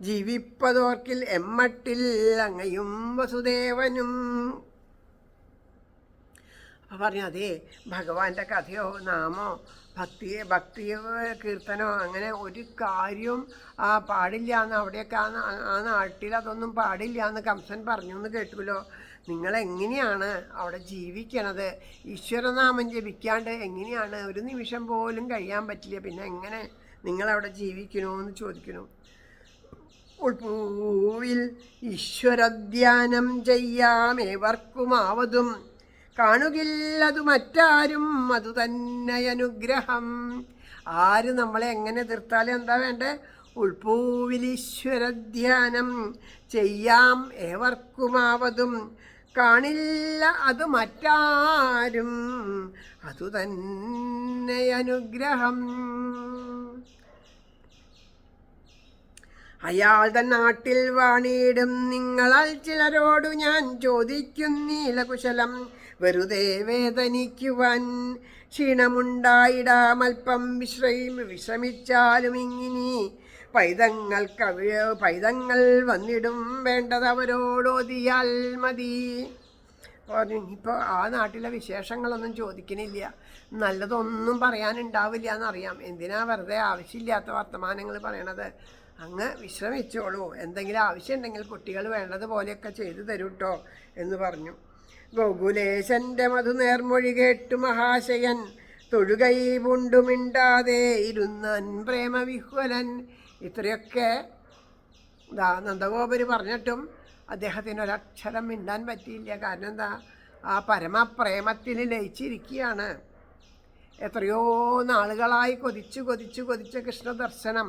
ജീവിപ്പതോർക്കിൽ എമ്മട്ടിൽ അങ്ങയും വസുദേവനും. അപ്പോൾ പറഞ്ഞു, അതേ ഭഗവാന്റെ കഥയോ നാമോ ഭക്തി കീർത്തനോ അങ്ങനെ ഒരു കാര്യവും പാടില്ല എന്ന് അവിടെയൊക്കെ ആ നാട്ടിൽ അതൊന്നും പാടില്ല എന്ന് കംസൻ പറഞ്ഞു എന്ന് കേട്ടുല്ലോ. നിങ്ങളെങ്ങനെയാണ് അവിടെ ജീവിക്കണത്? ഈശ്വരനാമം ജപിക്കാണ്ട് എങ്ങനെയാണ് ഒരു നിമിഷം പോലും കഴിയാൻ പറ്റില്ല. പിന്നെ എങ്ങനെ നിങ്ങളവിടെ ജീവിക്കണമെന്ന് ചോദിക്കണു. ഉൾപ്പൂവിൽ ഈശ്വരധ്യാനം ചെയ്യാമേവർക്കുമാവതും കാണുകില്ലതു മറ്റാരും അതു തന്നെ അനുഗ്രഹം. ആര് നമ്മളെ എങ്ങനെ തീർത്താലും എന്താ വേണ്ടേ? ഉൾപ്പൂവിൽ ഈശ്വരധ്യാനം ചെയ്യാം ഏവർക്കുമാവതും കാണില്ല അത് മറ്റാരും അതു തന്നെ അനുഗ്രഹം. അയാളുടെ നാട്ടിൽ വാണിയിടും നിങ്ങളാൽ ചിലരോടു ഞാൻ ചോദിക്കുന്നീല കുശലം. വെറുതെ വേദനിക്കുവാൻ ക്ഷീണമുണ്ടായിടാമൽപ്പം വിശ്രമിച്ചാലും ഇങ്ങിനി പൈതങ്ങൾ വന്നിടും വേണ്ടതവരോടോതിയാൽ മതി. ഇപ്പോൾ ആ നാട്ടിലെ വിശേഷങ്ങളൊന്നും ചോദിക്കണില്ല, നല്ലതൊന്നും പറയാനുണ്ടാവില്ല എന്നറിയാം. എന്തിനാ വെറുതെ ആവശ്യമില്ലാത്ത വർത്തമാനങ്ങൾ പറയണത്? അങ്ങ് വിശ്രമിച്ചോളൂ, എന്തെങ്കിലും ആവശ്യമുണ്ടെങ്കിൽ കുട്ടികൾ വേണ്ടതുപോലെയൊക്കെ ചെയ്തു തരൂട്ടോ എന്ന് പറഞ്ഞു. ഗോകുലേശൻ്റെ മധുനേർമൊഴി കേട്ടു മഹാശയൻ തൊഴുകൈ പൂണ്ടുമിണ്ടാതെ ഇരുന്നൻ പ്രേമവിഹ്വലൻ. ഇത്രയൊക്കെ നന്ദഗോപര് പറഞ്ഞിട്ടും അദ്ദേഹത്തിന് ഒരക്ഷരം മിണ്ടാൻ പറ്റിയില്ല. കാരണം എന്താ? ആ പരമപ്രേമത്തിൽ ലയിച്ചിരിക്കുകയാണ്. എത്രയോ നാളുകളായി കൊതിച്ച് കൃഷ്ണദർശനം.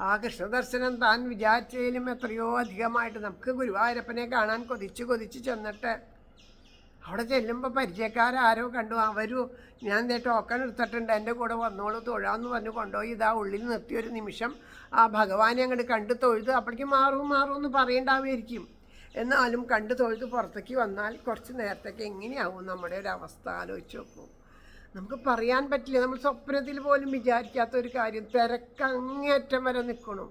ആ കൃഷ്ണദർശനം താൻ വിചാരിച്ചതിലും എത്രയോ അധികമായിട്ട് നമുക്ക് ഗുരുവായൂരപ്പനെ കാണാൻ കൊതിച്ച് ചെന്നിട്ട് അവിടെ ചെല്ലുമ്പോൾ പരിചയക്കാരാരോ കണ്ടു. ഞാൻ ടോക്കൺ എടുത്തിട്ടുണ്ട്, എൻ്റെ കൂടെ വന്നോളൂ തൊഴാമെന്ന് പറഞ്ഞ് കൊണ്ടുപോയി ഇതാ ഉള്ളിൽ നിർത്തിയൊരു നിമിഷം ആ ഭഗവാനെ അങ്ങോട്ട് കണ്ടു തൊഴുത് അപ്പോഴേക്കും മാറും എന്ന് പറയണ്ടാവുമായിരിക്കും. എന്നാലും കണ്ടു തൊഴുത് പുറത്തേക്ക് വന്നാൽ കുറച്ച് നേരത്തേക്ക് എങ്ങനെയാവും നമ്മുടെ ഒരു അവസ്ഥ ആലോചിച്ച് നോക്കും. നമുക്ക് പറയാൻ പറ്റില്ല. നമ്മൾ സ്വപ്നത്തിൽ പോലും വിചാരിക്കാത്ത ഒരു കാര്യം തിരക്ക് അങ്ങേയറ്റം വരെ നിൽക്കണം.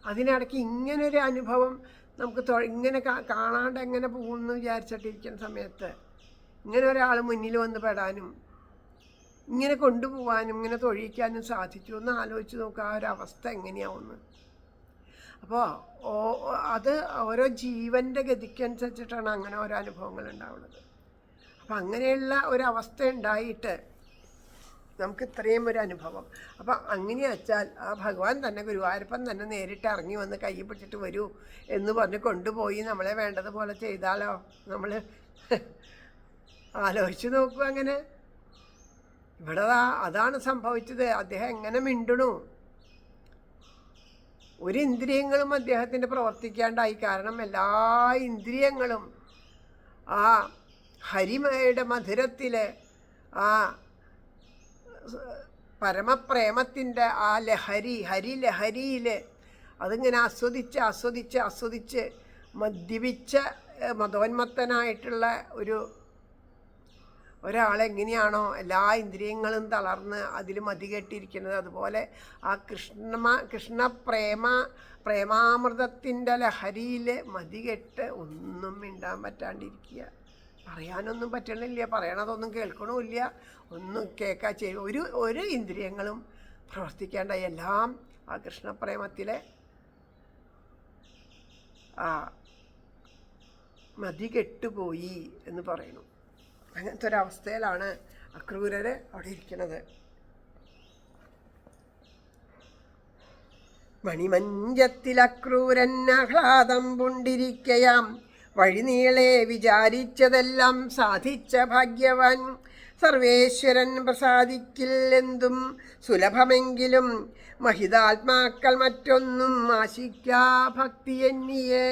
അതിനിടയ്ക്ക് ഇങ്ങനൊരു അനുഭവം നമുക്ക് ഇങ്ങനെ കാണാണ്ട് എങ്ങനെ പോകുമെന്ന് വിചാരിച്ചിട്ടിരിക്കുന്ന സമയത്ത് ഇങ്ങനെ ഒരാൾ മുന്നിൽ വന്ന് പെടാനും ഇങ്ങനെ കൊണ്ടുപോകാനും ഇങ്ങനെ തൊഴിക്കാനും സാധിച്ചു എന്ന് ആലോചിച്ച് നോക്കുക. ആ ഒരു അവസ്ഥ എങ്ങനെയാവുമെന്ന്. അപ്പോൾ അത് ഓരോ ജീവൻ്റെ ഗതിക്കനുസരിച്ചിട്ടാണ് അങ്ങനെ ഓരോ അനുഭവങ്ങൾ ഉണ്ടാവുന്നത്. അപ്പം അങ്ങനെയുള്ള ഒരവസ്ഥ ഉണ്ടായിട്ട് നമുക്ക് ഇത്രയും ഒരു അനുഭവം. അപ്പം അങ്ങനെ വെച്ചാൽ ആ ഭഗവാൻ തന്നെ ഗുരുവായൂരപ്പൻ തന്നെ നേരിട്ട് ഇറങ്ങി വന്ന് കൈ പിടിച്ചിട്ട് വരൂ എന്ന് പറഞ്ഞ് കൊണ്ടുപോയി നമ്മളെ വേണ്ടതുപോലെ ചെയ്താലോ? നമ്മൾ ആലോചിച്ച് നോക്കൂ. അങ്ങനെ ഇവിടെ അതാണ് സംഭവിച്ചത്. അദ്ദേഹം എങ്ങനെ മിണ്ടണു. ഒരു ഇന്ദ്രിയങ്ങളും അദ്ദേഹത്തിന് പ്രവർത്തിക്കാണ്ടായി. കാരണം എല്ലാ ഇന്ദ്രിയങ്ങളും ആ ഹരിമയുടെ മധുരത്തിലെ ആ പരമപ്രേമത്തിൻ്റെ ആ ഹരിലഹരിയിൽ അതിങ്ങനെ ആസ്വദിച്ച് മദ്യപിച്ച മതോന്മത്തനായിട്ടുള്ള ഒരാളെങ്ങനെയാണോ എല്ലാ ഇന്ദ്രിയങ്ങളും തളർന്ന് അതിൽ മതികെട്ടിരിക്കുന്നത്, അതുപോലെ ആ പ്രേമാമൃതത്തിൻ്റെ ലഹരിയിൽ മതികെട്ട് ഒന്നും മിണ്ടാൻ പറ്റാണ്ടിരിക്കുക. പറയാനൊന്നും പറ്റണില്ല, പറയണതൊന്നും കേൾക്കണമില്ല, ഒന്നും കേൾക്കാൻ ഒരു ഇന്ദ്രിയങ്ങളും പ്രവർത്തിക്കേണ്ട, എല്ലാം ആ കൃഷ്ണപ്രേമത്തിലെ ആ മതികെട്ടുപോയി എന്ന് പറയുന്നു. അങ്ങനത്തെ ഒരവസ്ഥയിലാണ് അക്രൂരർ അവിടെ ഇരിക്കുന്നത്. മണിമഞ്ചത്തിൽ അക്രൂരൻ ആഹ്ലാദം പുണ്ടിരിക്കയാം, വഴിനീളെ വിചാരിച്ചതെല്ലാം സാധിച്ച ഭാഗ്യവാൻ. സർവേശ്വരൻ പ്രസാദിക്കില്ലെന്തും സുലഭമെങ്കിലും, മഹിതാത്മാക്കൾ മറ്റൊന്നും ആശിക്കാ ഭക്തി എന്നിയേ.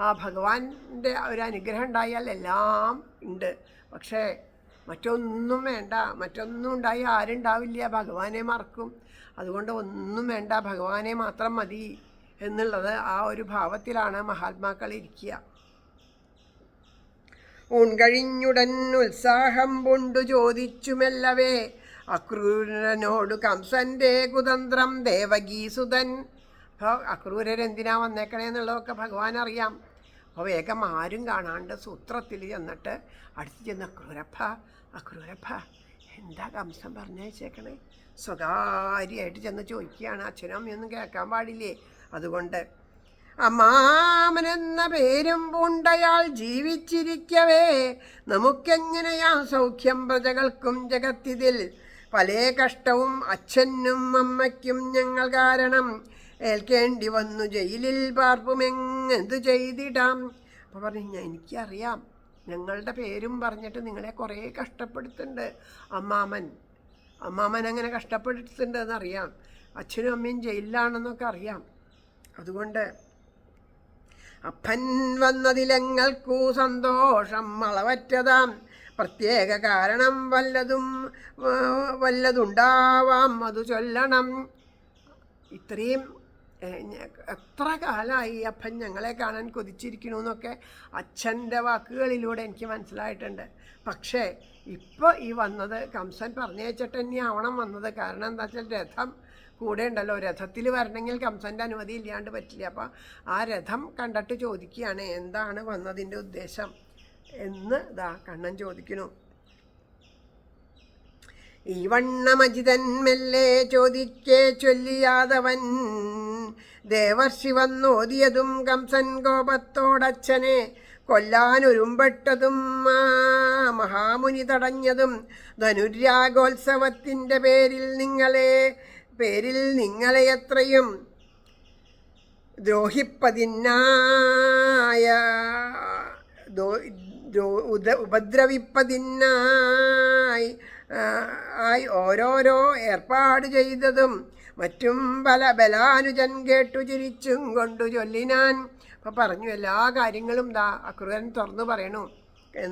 ആ ഭഗവാന്റെ ഒരു അനുഗ്രഹം ഉണ്ടായാൽ എല്ലാം ഉണ്ട്, പക്ഷേ മറ്റൊന്നും വേണ്ട. മറ്റൊന്നും ഉണ്ടായി ആരുണ്ടാവില്ല, ഭഗവാനെ മറക്കും. അതുകൊണ്ട് ഒന്നും വേണ്ട, ഭഗവാനെ മാത്രം മതി എന്നുള്ളത് ആ ഒരു ഭാവത്തിലാണ് മഹാത്മാക്കൾ ഇരിക്കുക. ഊൺകഴിഞ്ഞുടൻ ഉത്സാഹം കൊണ്ടു ചോദിച്ചുമെല്ലവേ, അക്രൂരനോട് കംസന്റെ കുതന്ത്രം ദേവകീസുതൻ. അപ്പോൾ അക്രൂരരെന്തിനാ വന്നേക്കണേന്നുള്ളതൊക്കെ ഭഗവാൻ അറിയാം. അപ്പോൾ വേഗം ആരും കാണാണ്ട് സൂത്രത്തിൽ ചെന്നിട്ട് അടുത്ത് ചെന്ന് അക്രൂരപ്പ എന്താ കംസൻ പറഞ്ഞയച്ചേക്കണേ? സ്വകാര്യമായിട്ട് ചെന്ന് ചോദിക്കുകയാണ്. അച്ഛനും അമ്മയൊന്നും കേൾക്കാൻ പാടില്ലേ. അതുകൊണ്ട് അമ്മാമനെന്ന പേരും പൂണ്ടയാൾ ജീവിച്ചിരിക്കവേ, നമുക്കെങ്ങനെയാ സൗഖ്യം പ്രജകൾക്കും ജഗത്തിതിൽ? പല കഷ്ടവും അച്ഛനും അമ്മയ്ക്കും ഞങ്ങൾ കാരണം, ഏൽക്കേണ്ടി വന്നു ജയിലിൽ പാർപ്പുമെന്തു ചെയ്തിടാം. അപ്പോൾ പറഞ്ഞു, എനിക്കറിയാം, ഞങ്ങളുടെ പേരും പറഞ്ഞിട്ട് നിങ്ങളെ കുറേ കഷ്ടപ്പെടുത്തുന്നുണ്ട് അമ്മാമൻ അങ്ങനെ കഷ്ടപ്പെടുത്തുന്നുണ്ടെന്നറിയാം. അച്ഛനും അമ്മയും ജയിലിലാണെന്നൊക്കെ അറിയാം. അതുകൊണ്ട് അപ്പൻ വന്നതിലെങ്ങൾക്കു സന്തോഷം അളവറ്റതാം, പ്രത്യേക കാരണം വല്ലതുണ്ടാവാം അതു ചൊല്ലണം. ഇത്രയും എത്ര കാലമായി അപ്പൻ ഞങ്ങളെ കാണാൻ കൊതിച്ചിരിക്കണു എന്നൊക്കെ അച്ഛൻ്റെ വാക്കുകളിലൂടെ എനിക്ക് മനസ്സിലായിട്ടുണ്ട്. പക്ഷേ ഇപ്പോൾ ഈ വന്നത് കംസൻ പറഞ്ഞേച്ചിട്ട് തന്നെ ആവണം വന്നത്. കാരണം എന്താ വെച്ചാൽ രഥം കൂടെ ഉണ്ടല്ലോ, രഥത്തിൽ വരണമെങ്കിൽ കംസൻ്റെ അനുമതി ഇല്ലാണ്ട് പറ്റില്ല. അപ്പോൾ ആ രഥം കണ്ടിട്ട് ചോദിക്കുകയാണ്, എന്താണ് വന്നതിൻ്റെ ഉദ്ദേശം എന്ന് കണ്ണൻ ചോദിക്കുന്നു. ഈ വണ്ണമജിതൻ മെല്ലെ ചോദിക്കേ ചൊല്ലിയാതവൻ, ദേവർഷി വന്നോതിയതും കംസൻ കോപത്തോടച്ഛനെ കൊല്ലാനൊരുമ്പെട്ടതും മഹാമുനി തടഞ്ഞതും, ധനുര്യാഗോത്സവത്തിൻ്റെ പേരിൽ നിങ്ങളെ എത്രയും ഉപദ്രവിപ്പതിനായി ഓരോരോ ഏർപ്പാട് ചെയ്തതും മറ്റും ബലാനുജൻ കേട്ടു ചിരിച്ചും കൊണ്ടു ചൊല്ലിനാൻ. അപ്പം പറഞ്ഞു, എല്ലാ കാര്യങ്ങളും അക്രൂരൻ തുറന്നു പറയണു.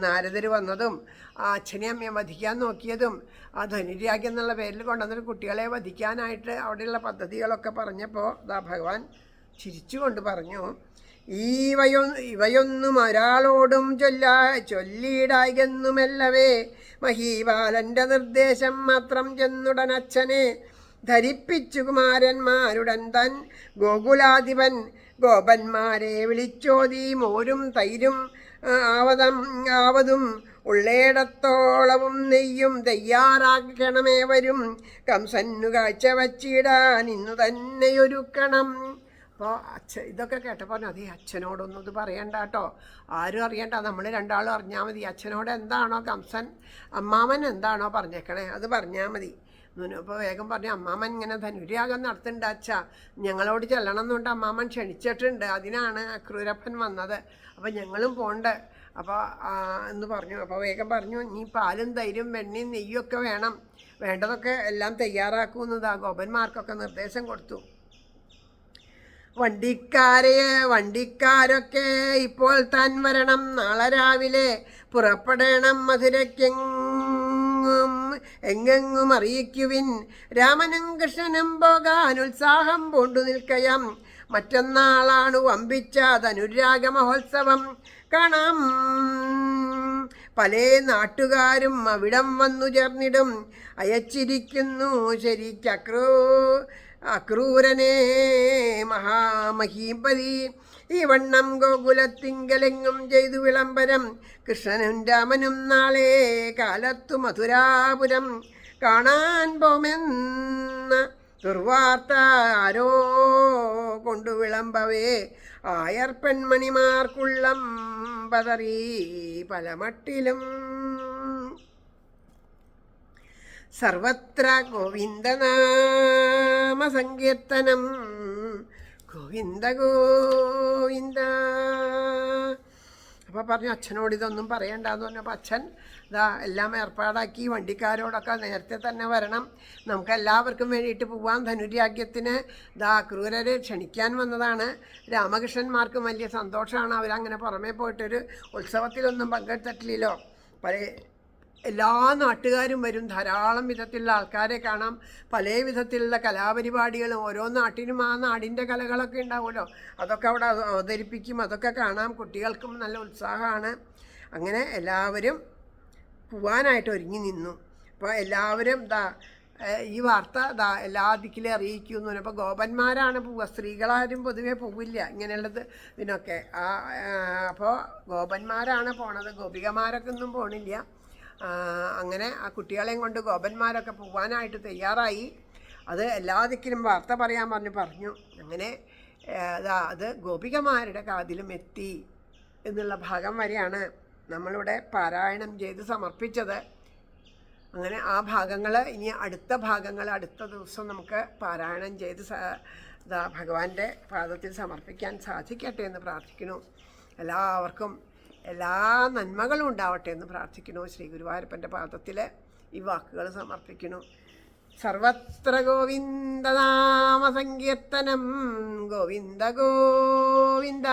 നാരദർ വന്നതും ആ അച്ഛനെ അമ്മയെ വധിക്കാൻ നോക്കിയതും ആ ധനുര്യാഗം എന്നുള്ള പേരിൽ കൊണ്ടുവന്നൊരു കുട്ടികളെ വധിക്കാനായിട്ട് അവിടെയുള്ള പദ്ധതികളൊക്കെ പറഞ്ഞപ്പോൾ ഭഗവാൻ ചിരിച്ചുകൊണ്ട് പറഞ്ഞു, ഇവയൊന്നും ഒരാളോടും ചൊല്ലിയിടായെന്നുമല്ലവേ, മഹീപാലൻ്റെ നിർദ്ദേശം മാത്രം ചെന്നുടനച്ഛനെ ധരിപ്പിച്ചു കുമാരന്മാരുടൻ തൻ ഗോകുലാധിപൻ ഗോപന്മാരെ വിളിച്ചോതി മോരും തൈരും ആവതും ഉള്ളേടത്തോളവും നെയ്യും തയ്യാറാക്കണമേ വരും, കംസന്നു കാഴ്ച വച്ചിടാൻ ഇന്നു തന്നെയൊരുക്കണം. അപ്പോൾ ഇതൊക്കെ കേട്ടപ്പോൾ അതേ അച്ഛനോടൊന്നും ഇത് പറയണ്ട കേട്ടോ, ആരും അറിയണ്ട, നമ്മൾ രണ്ടാളും അറിഞ്ഞാൽ മതി. അച്ഛനോട് എന്താണോ അമ്മാമൻ എന്താണോ പറഞ്ഞേക്കണേ അത് പറഞ്ഞാൽ മതി. അപ്പോൾ വേഗം പറഞ്ഞു, അമ്മാമൻ ഇങ്ങനെ ധനുര്യാഗം നടത്തുന്നുണ്ട് അച്ഛാ, ഞങ്ങളോട് ചെല്ലണം എന്നുകൊണ്ട് അമ്മാമൻ ക്ഷണിച്ചിട്ടുണ്ട്, അതിനാണ് അക്രൂരപ്പൻ വന്നത്, അപ്പോൾ ഞങ്ങളും പോണ്ട് അപ്പോൾ എന്ന് പറഞ്ഞു. അപ്പോൾ വേഗം പറഞ്ഞു, നീ പാലും തൈരും വെണ്ണയും നെയ്യൊക്കെ വേണം, വേണ്ടതൊക്കെ എല്ലാം തയ്യാറാക്കുന്നതാണ് ഗോപന്മാർക്കൊക്കെ നിർദ്ദേശം കൊടുത്തു. വണ്ടിക്കാരൊക്കെ ഇപ്പോൾ താൻ വരണം, നാളെ രാവിലെ പുറപ്പെടണം മധുരയ്ക്കെങ്ങും എങ്ങെങ്ങും അറിയിക്കുവിൻ. രാമനും കൃഷ്ണനും പോകാൻ ഉത്സാഹം പൂണ്ടു നിൽക്കയാം. മറ്റന്നാളാണു വമ്പിച്ച ധനുരാഗ മഹോത്സവം. കാണാം പല നാട്ടുകാരും അവിടം വന്നു ചേർന്നിടും. അയച്ചിരിക്കുന്നു അക്രൂരനെ മഹാമഹീപതി. ഈ വണ്ണം ഗോകുലത്തിങ്കലെങ്ങും ചെയ്തു വിളംബരം. കൃഷ്ണനും രാമനും നാളെ കാലത്തു മധുരാപുരം കാണാൻ പോമെന്ന ദുർവാർത്ത ആരോ കൊണ്ടു വിളമ്പവേ ആയർ പെൺമണിമാർക്കുള്ളം പതറി പലമട്ടിലും. സർവത്ര ഗോവിന്ദനാമ സങ്കീർത്തനം. ഗോവിന്ദ ഗോവിന്ദ. അപ്പോൾ പറഞ്ഞു അച്ഛനോട് ഇതൊന്നും പറയണ്ടെന്ന് പറഞ്ഞപ്പോൾ അച്ഛൻ എല്ലാം ഏർപ്പാടാക്കി. വണ്ടിക്കാരോടൊക്കെ നേരത്തെ തന്നെ വരണം, നമുക്ക് എല്ലാവർക്കും വേണ്ടിയിട്ട് പോവാം ധനുരാഗ്യത്തിന്. ക്രൂരരെ ക്ഷണിക്കാൻ വന്നതാണ്. രാമകൃഷ്ണന്മാർക്കും വലിയ സന്തോഷമാണ്. അവരങ്ങനെ പുറമേ പോയിട്ടൊരു ഉത്സവത്തിലൊന്നും പങ്കെടുത്തിട്ടില്ലല്ലോ. എല്ലാ നാട്ടുകാരും വരും, ധാരാളം വിധത്തിലുള്ള ആൾക്കാരെ കാണാം. പല വിധത്തിലുള്ള കലാപരിപാടികളും ഓരോ നാട്ടിനും ആ നാടിൻ്റെ കലകളൊക്കെ ഉണ്ടാവുമല്ലോ, അതൊക്കെ അവിടെ അവതരിപ്പിക്കും. അതൊക്കെ കാണാം. കുട്ടികൾക്കും നല്ല ഉത്സാഹമാണ്. അങ്ങനെ എല്ലാവരും പോവാനായിട്ട് ഒരുങ്ങി നിന്നു. അപ്പോൾ എല്ലാവരും ഈ വാർത്ത എല്ലാ ദിക്കിലും അറിയിക്കുന്നു. അപ്പോൾ ഗോപന്മാരാണ് പോവുക, സ്ത്രീകളാരും പൊതുവെ പോവില്ല ഇങ്ങനെയുള്ളത് ഇതിനൊക്കെ. അപ്പോൾ ഗോപന്മാരാണ് പോണത്, ഗോപികമാരൊക്കെ ഒന്നും പോണില്ല. അങ്ങനെ ആ കുട്ടികളെയും കൊണ്ട് ഗോപന്മാരൊക്കെ പോകാനായിട്ട് തയ്യാറായി. അത് എല്ലാ ദിക്കിലും വാർത്ത പറയാൻ പറഞ്ഞു. അങ്ങനെ അത് ഗോപികമാരുടെ കാതിലും എത്തി എന്നുള്ള ഭാഗം വരെയാണ് നമ്മളിവിടെ പാരായണം ചെയ്ത് സമർപ്പിച്ചത്. അങ്ങനെ ആ ഭാഗങ്ങൾ ഇനി അടുത്ത ദിവസം നമുക്ക് പാരായണം ചെയ്ത് ഭഗവാന്റെ പാദത്തിൽ സമർപ്പിക്കാൻ സാധിക്കട്ടെ എന്ന് പ്രാർത്ഥിക്കുന്നു. എല്ലാവർക്കും എല്ലാ നന്മകളും ഉണ്ടാവട്ടെ എന്ന് പ്രാർത്ഥിക്കുന്നു. ശ്രീ ഗുരുവായൂരപ്പൻ്റെ പാദത്തിൽ ഈ വാക്കുകൾ സമർപ്പിക്കുന്നു. സർവത്ര ഗോവിന്ദനാമ സങ്കീർത്തനം. ഗോവിന്ദ ഗോവിന്ദ.